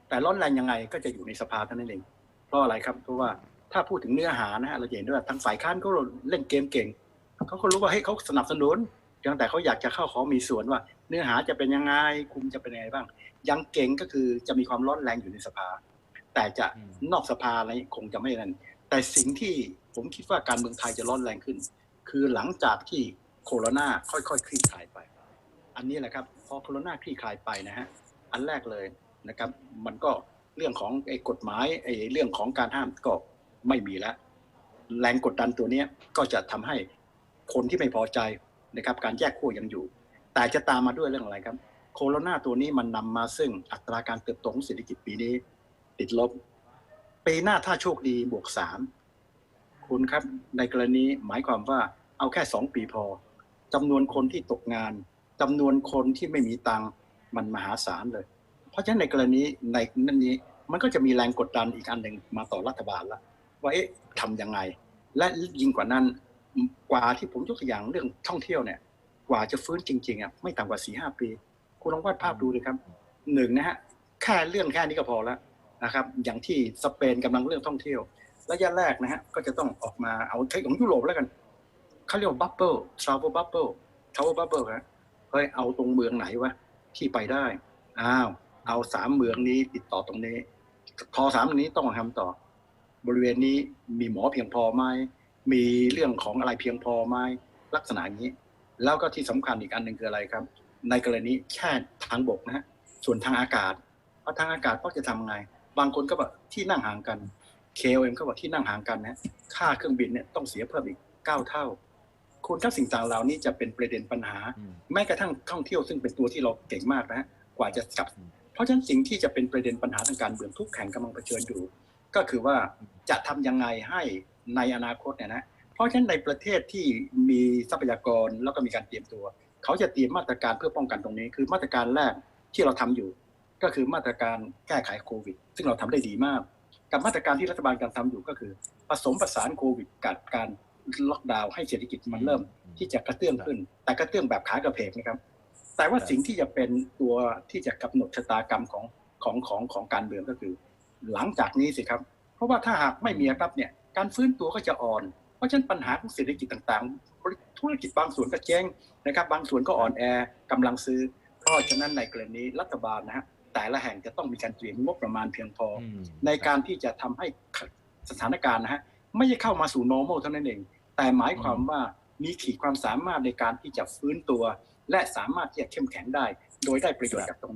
แต่ร้อนแรงยังไงก็จะอยู่ในสภาเท่านั้นเองเพราะอะไรครับเพราะว่าถ้าพูดถึงเนื้อหานะฮะเราเห็นด้วยทางฝ่ายค้านก็เล่นเกมเก่งเขาก็รู้ว่าให้เขาสนับสนุนเพียงแต่เขาอยากจะเข้าขอมีส่วนว่าเนื้อหาจะเป็นยังไงคุมจะเป็นยังไงบ้างยังเก่งก็คือจะมีความร้อนแรงอยู่ในสภาแต่จะนอกสภาอะไรคงจะไม่นั่นแต่สิ่งที่ผมคิดว่าการเมืองไทยจะร้อนแรงขึ้นคือหลังจากที่โควิดค่อยๆคลี่คลายไปอันนี้แหละครับพอโควิดคลี่คลายไปนะฮะอันแรกเลยนะครับมันก็เรื่องของกฎหมายเรื่องของการห้ามก็ไม่มีแล้วแรงกดดันตัวนี้ก็จะทำให้คนที่ไม่พอใจนะครับการแยกขั้วยังอยู่แต่จะตามมาด้วยเรื่องอะไรครับโควิดตัวนี้มันนำมาซึ่งอัตราการเติบโตของเศรษฐกิจปีนี้ติดลบปีหน้าถ้าโชคดีบวก3คุณครับในกรณีหมายความว่าเอาแค่2ปีพอจำนวนคนที่ตกงานจำนวนคนที่ไม่มีตังค์มันมหาศาลเลยเพราะฉะนั้นในกรณีในนั้นนี้มันก็จะมีแรงกดดันอีกอันหนึ่งมาต่อรัฐบาลแล้วว่าทำยังไงและยิ่งกว่านั้นกว่าที่ผมยกตัวอย่างเรื่องท่องเที่ยวเนี่ยกว่าจะฟื้นจริงๆไม่ต่ำกว่า 4-5 ปีคุณลองวาดภาพดูเลยครับหนึ่งนะฮะแค่เรื่องแค่นี้ก็พอแล้วนะครับอย่างที่สเปนกำลังเรื่องท่องเที่ยวระยะแรกนะฮะก็จะต้องออกมาเอาใช้ของยุโรปแล้วกันเขาเรียกว่าบับเบิ้ลทราเวลบับเบิ้ลฮะเฮ้ยเอาตรงเมืองไหนวะที่ไปได้เอา3เมืองนี้ติดต่อตรงนี้พอ3เมืองนี้ต้องทำต่อบริเวณนี้มีหมอเพียงพอไหมมีเรื่องของอะไรเพียงพอไหมลักษณะนี้แล้วก็ที่สำคัญอีกอันหนึ่งคืออะไรครับในกรณีแค่ทางบกนะฮะส่วนทางอากาศเพราะทางอากาศก็จะทำไงบางคนก็บอกที่นั่งห่างกัน KLM ก็บอกที่นั่งห่างกันนะค่าเครื่องบินเนี่ยต้องเสียเพิ่มอีก9 เท่าคุณถ้าสิ่งต่างเหล่านี้จะเป็นประเด็นปัญหาแม้กระทั่งท่องเที่ยวซึ่งเป็นตัวที่เราเก่งมากนะกว่าจะกลับเพราะฉะนั้นสิ่งที่จะเป็นประเด็นปัญหาทางการเมืองทุกแห่งกำลังเผชิญอยู่ก็คือว่าจะทำยังไงให้ในอนาคตเนี่ยนะเพราะฉะนั้นในประเทศที่มีทรัพยากรแล้วก็มีการเตรียมตัวเขาจะเตรียมมาตรการเพื่อป้องกันตรงนี้คือมาตรการแรกที่เราทำอยู่ก็คือมาตรการแก้ไขโควิดซึ่งเราทำได้ดีมากกับมาตรการที่รัฐบาลการทำอยู่ก็คือผสมผสานโควิดกับการล็อกดาวน์ให้เศรษฐกิจมันเริ่มที่จะกระเตื้องขึ้นแต่กระเตื้องแบบขากระเพกนะครับแต่ว่าสิ่งที่จะเป็นตัวที่จะกำหนดชะตากรรมของการเมืองก็คือหลังจากนี้สิครับเพราะว่าถ้าหากไม่มีครับเนี่ยการฟื้นตัวก็จะอ่อนเพราะฉะนั้นปัญหาของเศรษฐกิจต่างๆธุรกิจบางส่วนก็เจ๊งนะครับบางส่วนก็อ่อนแอกำลังซื้อเพราะฉะนั้นในกรณีรัฐบาลนะฮะแต่ละแห่งจะต้องมีการเตรียมงบประมาณเพียงพอในการที่จะทำให้สถานการณ์นะฮะไม่ใช่เข้ามาสู่ normal เท่านั้นเองแต่หมายความว่ามีขีดความสามารถในการที่จะฟื้นตัวและสามารถที่จะเข้มแข็งได้โดยได้ประโยชน์จากตรง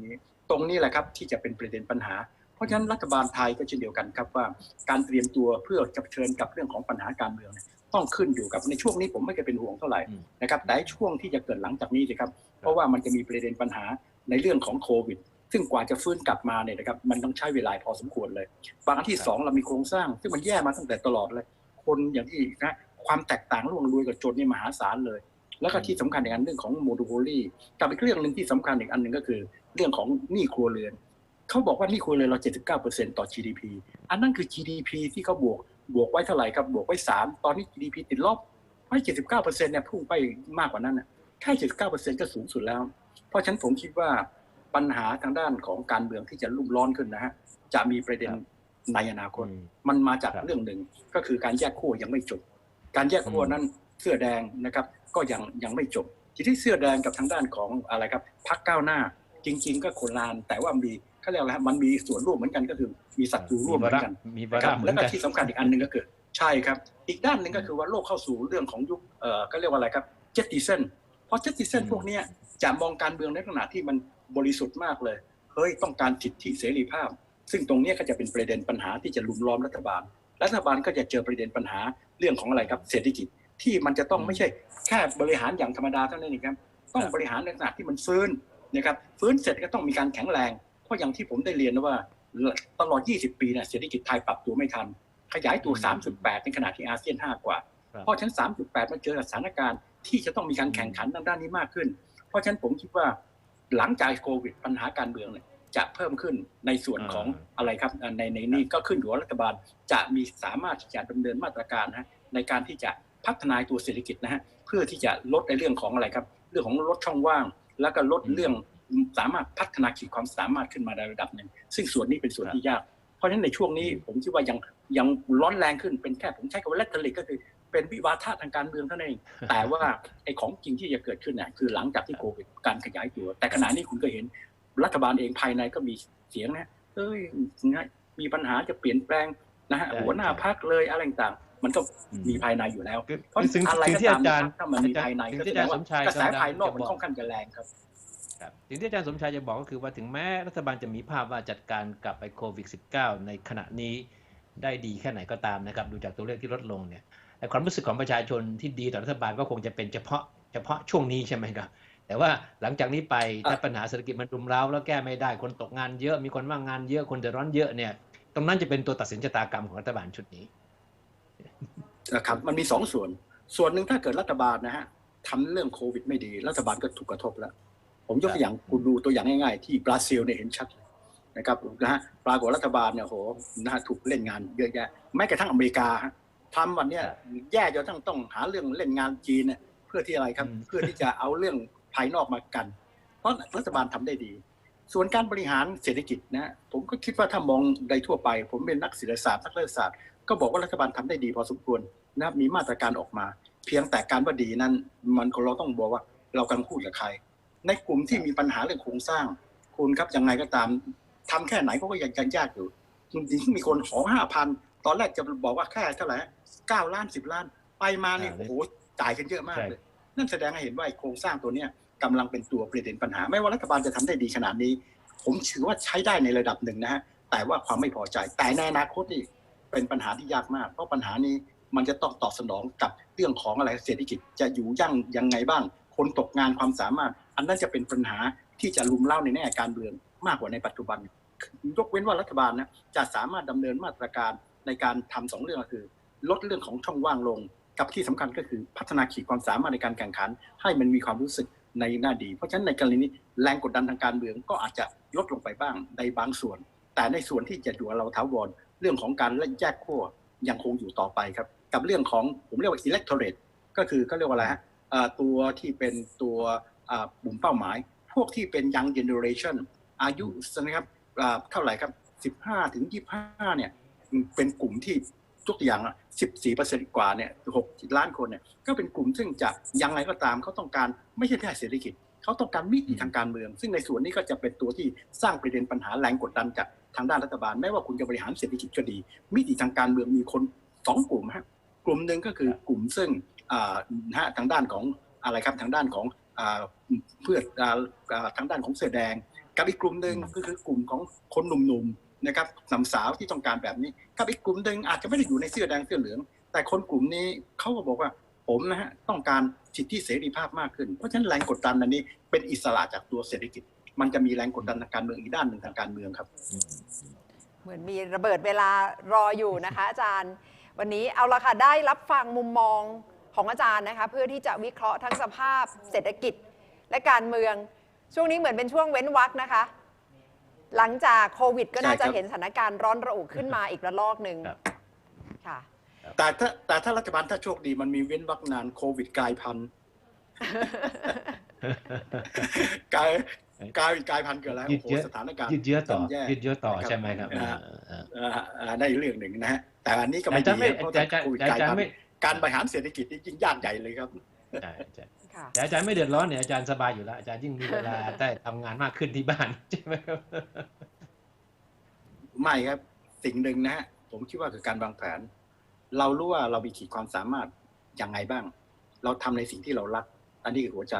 นี้แหละครับที่จะเป็นประเด็นปัญหาเพราะฉะนั้นรัฐบาลไทยก็เช่นเดียวกันครับว่าการเตรียมตัวเพื่อจะเผชิญกับเรื่องของปัญหาการเมืองต้องขึ้นอยู่กับในช่วงนี้ผมไม่เคยเป็นห่วงเท่าไหร่นะครับแต่ช่วงที่จะเกิดหลังจากนี้สิครับเพราะว่ามันจะมีประเด็นปัญหาในเรื่องของโควิดซึ่งกว่าจะฟื้นกลับมาเนี่ยนะครับมันต้องใช้เวลาพอสมควรเลยบางอันที่2เรามีโครงสร้างซึ่งมันแย่มาตั้งแต่ตลอดเลยคนอย่างที่นะความแตกต่างระหว่างรวยกับจนนี่มหาศาลเลยแล้วก็ที่สำคัญอีกอันเรื่องของโมโนโพลีกับอีกเรื่องนึงที่สำคัญอีกอันนึงก็คือเรื่องของหนี้ครัวเรือนเขาบอกว่าหนี้ครัวเรือนเรา 79% ต่อ GDP อันนั้นคือ GDP ที่เขาบวกไว้เท่าไหร่ครับบวกไว้3ตอนนี้ GDP ติดลบเพราะ 79% เนี่ยพุ่งไปมากกว่านั้นนะ แค่ 79% ก็สูงสุดแล้ว เพราะฉะนั้นผมคิดว่าปัญหาทางด้านของการเมืองที่จะรุ่มร้อนขึ้นนะฮะจะมีประเด็นในอนาคตมันมาจากเรื่องหนึ่งก็คือการแยกขั้วยังไม่จบการแยกขั้วนั้นเสื้อแดงนะครับก็ยังไม่จบทีที่เสื้อแดงกับทางด้านของอะไรครับพรรคก้าวหน้าจริงๆก็คนละแต่ว่ามีเขาเรียกอะไรมันมีส่วนร่วมเหมือนกันก็คือมีศัตรูร่วมเหมือนกันแล้วก็ที่สำคัญอีกอันหนึ่งก็คือใช่ครับอีกด้านหนึ่งก็คือว่าโลกเข้าสู่เรื่องของยุคก็เรียกว่าอะไรครับเจตติเซนเพราะเจตติเซนพวกนี้จะมองการเมืองในขณะที่มันบริสุทธิ์มากเลยเฮ้ยต้องการสิทธิเสรีภาพซึ่งตรงนี้ก็จะเป็นประเด็นปัญหาที่จะลุมล้อมรัฐบาลก็จะเจอประเด็นปัญหาเรื่องของอะไรครับเศรษฐกิจที่มันจะต้องไม่ใช่แค่บริหารอย่างธรรมดาเท่านั้นเองครับต้องบริหารในขณะที่มันฟื้นนะครับฟื้นเสร็จก็ต้องมีการแข็งแรงเพราะอย่างที่ผมได้เรียนนะว่าตลอด20 ปีเนี่ยเศรษฐกิจไทยปรับตัวไม่ทันขยายตัว 3.8 ในขณะที่อาเซียน5กว่าเพราะฉะนั้น 3.8 มันเจอสถานการณ์ที่จะต้องมีการแข่งขันด้านนี้มากขึ้นเพราะฉะนั้นผมคิดว่าหลังจากโควิดปัญหาการเมืองเนี่ยจะเพิ่มขึ้นในส่วนของอะไรครับในนี้ก็ขึ้นอยู่ว่ารัฐบาลจะมีสามารถที่จะดำเนินมาตรการนะในการที่จะพัฒนาตัวเศรษฐกิจนะฮะเพื่อที่จะลดในเรื่องของอะไรครับเรื่องของลดช่องว่างแล้วก็ลดเรื่องสามารถพัฒนาขีดความสามารถขึ้นมาในระดับหนึ่งซึ่งส่วนนี้เป็นส่วนที่ยากเพราะฉะนั้นในช่วงนี้ผมคิดว่ายังร้อนแรงขึ้นเป็นแค่ผมใช้คำว่าเรตอริกก็คือเป็นวิวาทะทางการเมืองเท่านั้นเองแต่ว่าไอ้ของจริงที่จะเกิดขึ้นเนี่ยคือหลังจากที่โควิดการขยายตัวแต่ขณะนี้คุณก็เห็นรัฐบาลเองภายในก็มีเสียงนะมีปัญหาจะเปลี่ยนแปลงนะฮะหัวหน้าพรรคเลยอะไรต่างมันก็มีภายในอยู่แล้วเพราะอะไรก็ตามถ้ามันมีภายในก็แสดงว่ากระแสภายนอกมันค่อนข้างจะแรงครับสิ่งที่อาจารย์สมชายจะบอกก็คือว่าถึงแม้รัฐบาลจะมีภาพว่าจัดการกับไอ้โควิด -19 ในขณะนี้ได้ดีแค่ไหนก็ตามนะครับดูจากตัวเลขที่ลดลงเนี่ยแต่ความรู้สึกของประชาชนที่ดีต่อรัฐบาลก็คงจะเป็นเฉพาะช่วงนี้ใช่ไหมครับแต่ว่าหลังจากนี้ไปถ้าปัญหาเศรษฐกิจมันรุมเร้าแล้วแก้ไม่ได้คนตกงานเยอะมีคนว่างงานเยอะคนเดือดร้อนเยอะเนี่ยตรงนั้นจะเป็นตัวตัดสินชะตากรรมของรัฐบาลชุดนี้ครับมันมี2ส่วนหนึ่งถ้าเกิดรัฐบาลนะฮะทำเรื่องโควิดไม่ดีรัฐบาลก็ถูกกระทบแล้วผมยกตัวอย่างคุณดูตัวอย่างง่ายๆที่บราซิลเนี่ยเห็นชัดนะครับนะฮะปรากฏรัฐบาลเนี่ยโหนะฮะถูกเล่นงานเยอะแยะแม้กระทั่งอเมริกาทำวันนี้แย่จนต้องหาเรื่องเล่นงานจีนเนี่ยเพื่อที่อะไรครับเพื่อที่จะเอาเรื่องภายนอกมากันเพราะรัฐบาลทำได้ดีส่วนการบริหารเศรษฐกิจนะผมก็คิดว่าถ้ามองโดยทั่วไปผมเป็นนักเศรษฐศาสตร์นักรัฐศาสตร์ก็บอกว่ารัฐบาลทำได้ดีพอสมควรนะมีมาตรการออกมาเพียงแต่การว่าดีนั้นมันเราต้องบอกว่าเรากำลังพูดกับใครในกลุ่มที่มีปัญหาเรื่องโครงสร้างคุณครับยังไงก็ตามทำแค่ไหนเขาก็ยังยากอยู่จริงๆมีคนขอ 5,000 ตอนแรกจะบอกว่าแค่เท่าไหร่9 ล้าน 10 ล้านไปมานี่โอ้โหจ่ายกันเยอะมากเลยนั่นแสดงให้เห็นว่าโครงสร้างตัวเนี้ยกำลังเป็นตัวประเด็นปัญหาไม่ว่ารัฐบาลจะทำได้ดีขนาดนี้ผมถือว่าใช้ได้ในระดับหนึ่งนะฮะแต่ว่าความไม่พอใจแต่ในอนาคตนี่เป็นปัญหาที่ยากมากเพราะปัญหานี้มันจะต้องตอบสนองกับเรื่องของอะไรเศรษฐกิจจะอยู่ยั่งยังไงบ้างคนตกงานความสามารถอันนั้นจะเป็นปัญหาที่จะลุมเล้าในแง่การเมืองมากกว่าในปัจจุบันยกเว้นว่ารัฐบาลนะจะสามารถดำเนินมาตรการในการทำ2 เรื่องก็คือลดเรื่องของช่องว่างลงกับที่สำคัญก็คือพัฒนาขีดความสามารถในการแข่งขันให้มันมีความรู้สึกในหน้าดีเพราะฉะนั้นในกรณีนี้แรงกดดันทางการเมืองก็อาจจะลดลงไปบ้างในบางส่วนแต่ในส่วนที่จะอยู่เราถาวรเรื่องของการแยกขั้วยังคงอยู่ต่อไปครับกับเรื่องของผมเรียกว่า electorate ก็คือเขาเรียกว่าอะไรฮะตัวที่เป็นตัวกลุ่มเป้าหมายพวกที่เป็น young generation อายุนะครับเท่าไหร่ครับ15 ถึง 25เนี่ยเป็นกลุ่มที่ทุกอย่าง 14% กว่าเนี่ย6 ล้านคนเนี่ยก็เป็นกลุ่มซึ่งจะยังไงก็ตามเขาต้องการไม่ใช่แค่เศรษฐกิจเขาต้องการมิติทางการเมืองซึ่งในส่วนนี้ก็จะเป็นตัวที่สร้างประเด็นปัญหาแรงกดดันจากทางด้านรัฐบาลไม่ว่าคุณจะบริหารเศรษฐกิจก็ดีมิติทางการเมืองมีคน2 กลุ่มฮะกลุ่มหนึ่งก็คือกลุ่มซึ่งทางด้านของอะไรครับทางด้านของเพื่อทางด้านของเสื้อแดงกับอีกกลุ่มหนึ่งก็คือกลุ่มของคนหนุ่มๆนะครับสาวที่ต้องการแบบนี้กับอีกกลุ่มหนึ่งอาจจะไม่ได้อยู่ในเสื้อแดงเสื้อเหลืองแต่คนกลุ่มนี้เขาก็บอกว่าผมนะฮะต้องการสิทธิเสรีภาพมากขึ้นเพราะฉะนั้นแรงกดดันอันนี้เป็นอิสระจากตัวเศรษฐกิจมันจะมีแรงกดดันทางการเมืองอีกด้านหนึ่งทางการเมืองครับเหมือนมีระเบิดเวลารออยู่นะคะอาจารย์วันนี้เอาละค่ะได้รับฟังมุมมองของอาจารย์นะคะเพื่อที่จะวิเคราะห์ทั้งสภาพเศรษฐกิจและการเมืองช่วงนี้เหมือนเป็นช่วงเว้นวรรคนะคะหลังจากโควิดก็น่าจะเห็นสถานการณ์ร้อนระอุขึ้นมาอีกระลอกหนึ่งค่ะแต่ถ้ารัฐบาลถ้าโชคดีมันมีเว้นวรรคนานโควิดกลายพันธุ์ กลายพันธุ์เกิดแล้ว ยืด โอ้ เยื้อ โหสถานการณ์ ยืดเยื้อต่อ ย่ำแย่ ยืดเยื้อต่อ นะครับ ใช่ไหมครับ ได้เรื่องหนึ่งนะฮะแต่อันนี้ก็ แต่ ไม่ อาจาร ดี ย์ไม่ เพราะ แต่อาจารย์ โควิด แต่ กลาย อาจารย์ พัน ไม่ ธุ์การบริหารเศรษฐกิจนี่ยิ่งยากใหญ่เลยครับ ใช่ใช่ ค่ะ แต่อาจารย์ไม่เดือดร้อนเนี่ยอาจารย์สบายอยู่แล้วอาจารย์ยิ่งมีเวลาได้ทำงานมากขึ้นที่บ้านใช่ไหมครับ ไม่ครับสิ่งหนึ่งนะฮะผมคิดว่าคือการวางแผน เรารู้ว่าเรามีขีดความสามารถอย่างไงบ้าง เราทำในสิ่งที่เรารัก อันนี้คือหัวใจ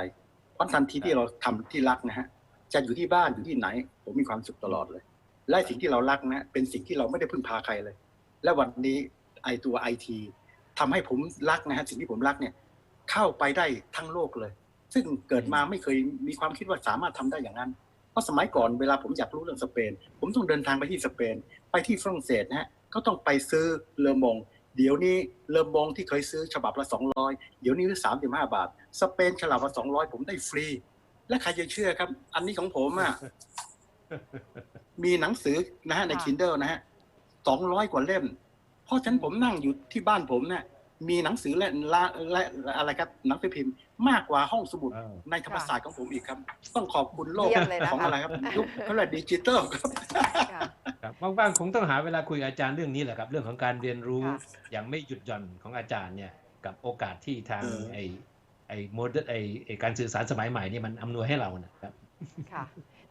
เพราะทันทีที่เราทำที่รักนะฮะจะอยู่ที่บ้านอยู่ที่ไหน ผมมีความสุขตลอดเลย และสิ่งที่เรารักนะเป็นสิ่งที่เราไม่ได้พึ่งพาใครเลย และวันนี้ตัวไอทีทำให้ผมรักนะฮะสิ่งที่ผมรักเนี่ยเข้าไปได้ทั้งโลกเลย ซึ่งเกิดมาไม่เคยมีความคิดว่าสามารถทำได้อย่างนั้น เพราะสมัยก่อนเวลาผมอยากรู้เรื่องสเปนผมต้องเดินทางไปที่สเปนไปที่ฝรั่งเศสนะฮะก็ต้องไปซื้อเลอมงเดี๋ยวนี้เลอมงที่เคยซื้อฉบับละ200เดี๋ยวนี้เหลือ35 บาทสเปนฉบับละ200ผมได้ฟรีและใครจะเชื่อครับอันนี้ของผมอ่ะ มีหนังสือนะฮะใน Kindle นะฮะ200 กว่าเล่มเพราะฉะนั้นผมนั่งอยู่ที่บ้านผมเนี่ยมีหนังสือและอะไรครับหนังสือพิมพ์มากกว่าห้องสมุดในธรรมศาสตร์ของผมอีกครับต้องขอบคุณโลก เยี่ยมเลยนะคะ ของอะไรครับยุคเขาเรียกดิจิตอลครับ ค่ะ ครับว่างๆคงต้องหาเวลาคุยกับอาจารย์เรื่องนี้แหละครับเรื่องของการเรียนรู้ ค่ะ อย่างไม่หยุดหย่อนของอาจารย์เนี่ยกับโอกาสที่ทาง เออ ไอ้โมเดลไอ้การสื่อสารสมัยใหม่นี่มันอำนวยให้เรานะครับ ค่ะ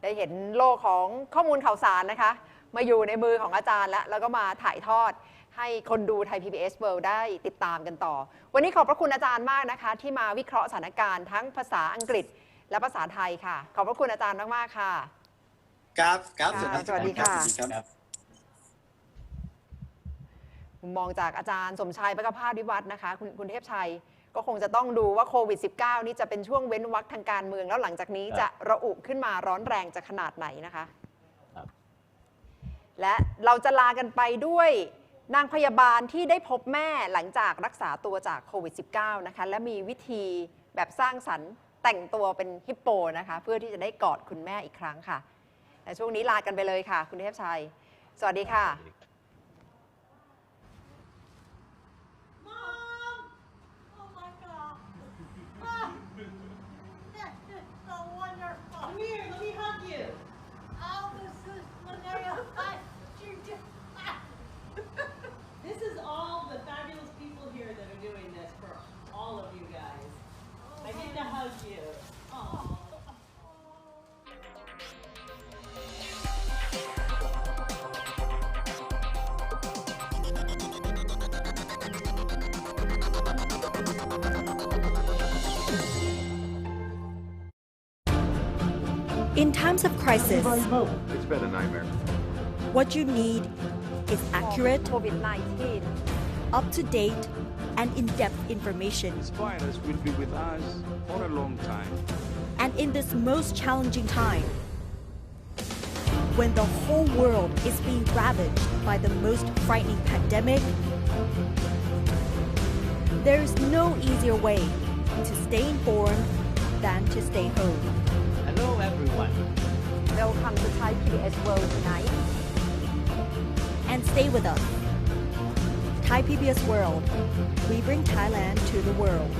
ได้เห็นโลกของข้อมูลข่าวสารนะคะ มาอยู่ในมือของอาจารย์แล้วก็มาถ่ายทอดให้คนดูไทย PBS World ได้ติดตามกันต่อ วันนี้ขอบพระคุณอาจารย์มากนะคะ ที่มาวิเคราะห์สถานการณ์ทั้งภาษาอังกฤษและภาษาไทยค่ะ ขอบพระคุณอาจารย์มากๆค่ะ ครับครับ สวัสดีค่ะ ครับ มุมมองจากอาจารย์สมชายประกภาสวิวัฒน์นะคะคุณเทพชัยก็คงจะต้องดูว่าโควิด -19 นี่จะเป็นช่วงเว้นวรรคทางการเมือง แล้วหลังจากนี้จะระอุขึ้นมาร้อนแรงจะขนาดไหนนะคะ ครับ และเราจะลากันไปด้วยนางพยาบาลที่ได้พบแม่หลังจากรักษาตัวจากโควิด -19 นะคะและมีวิธีแบบสร้างสรรค์แต่งตัวเป็นฮิปโปนะคะเพื่อที่จะได้กอดคุณแม่อีกครั้งค่ะแต่ช่วงนี้ลากันไปเลยค่ะ คุณเทพชัย สวัสดีค่ะ Come here, let me hug you. Oh, this is Linnea. This is all the fabulous people here that are doing this for all of you guys. I get to hug you. Oh. In times of crisis, It's been a nightmare. what you need is accurate, โควิด -19 up-to-date, and in-depth information. This virus will be with us for a long time. And in this most challenging time, when the whole world is being ravaged by the most frightening pandemic, there is no easier way to stay informed than to stay home. Hello everyone Welcome to Thai PBS World Tonight And stay with us. Thai PBS World. We bring Thailand to the world.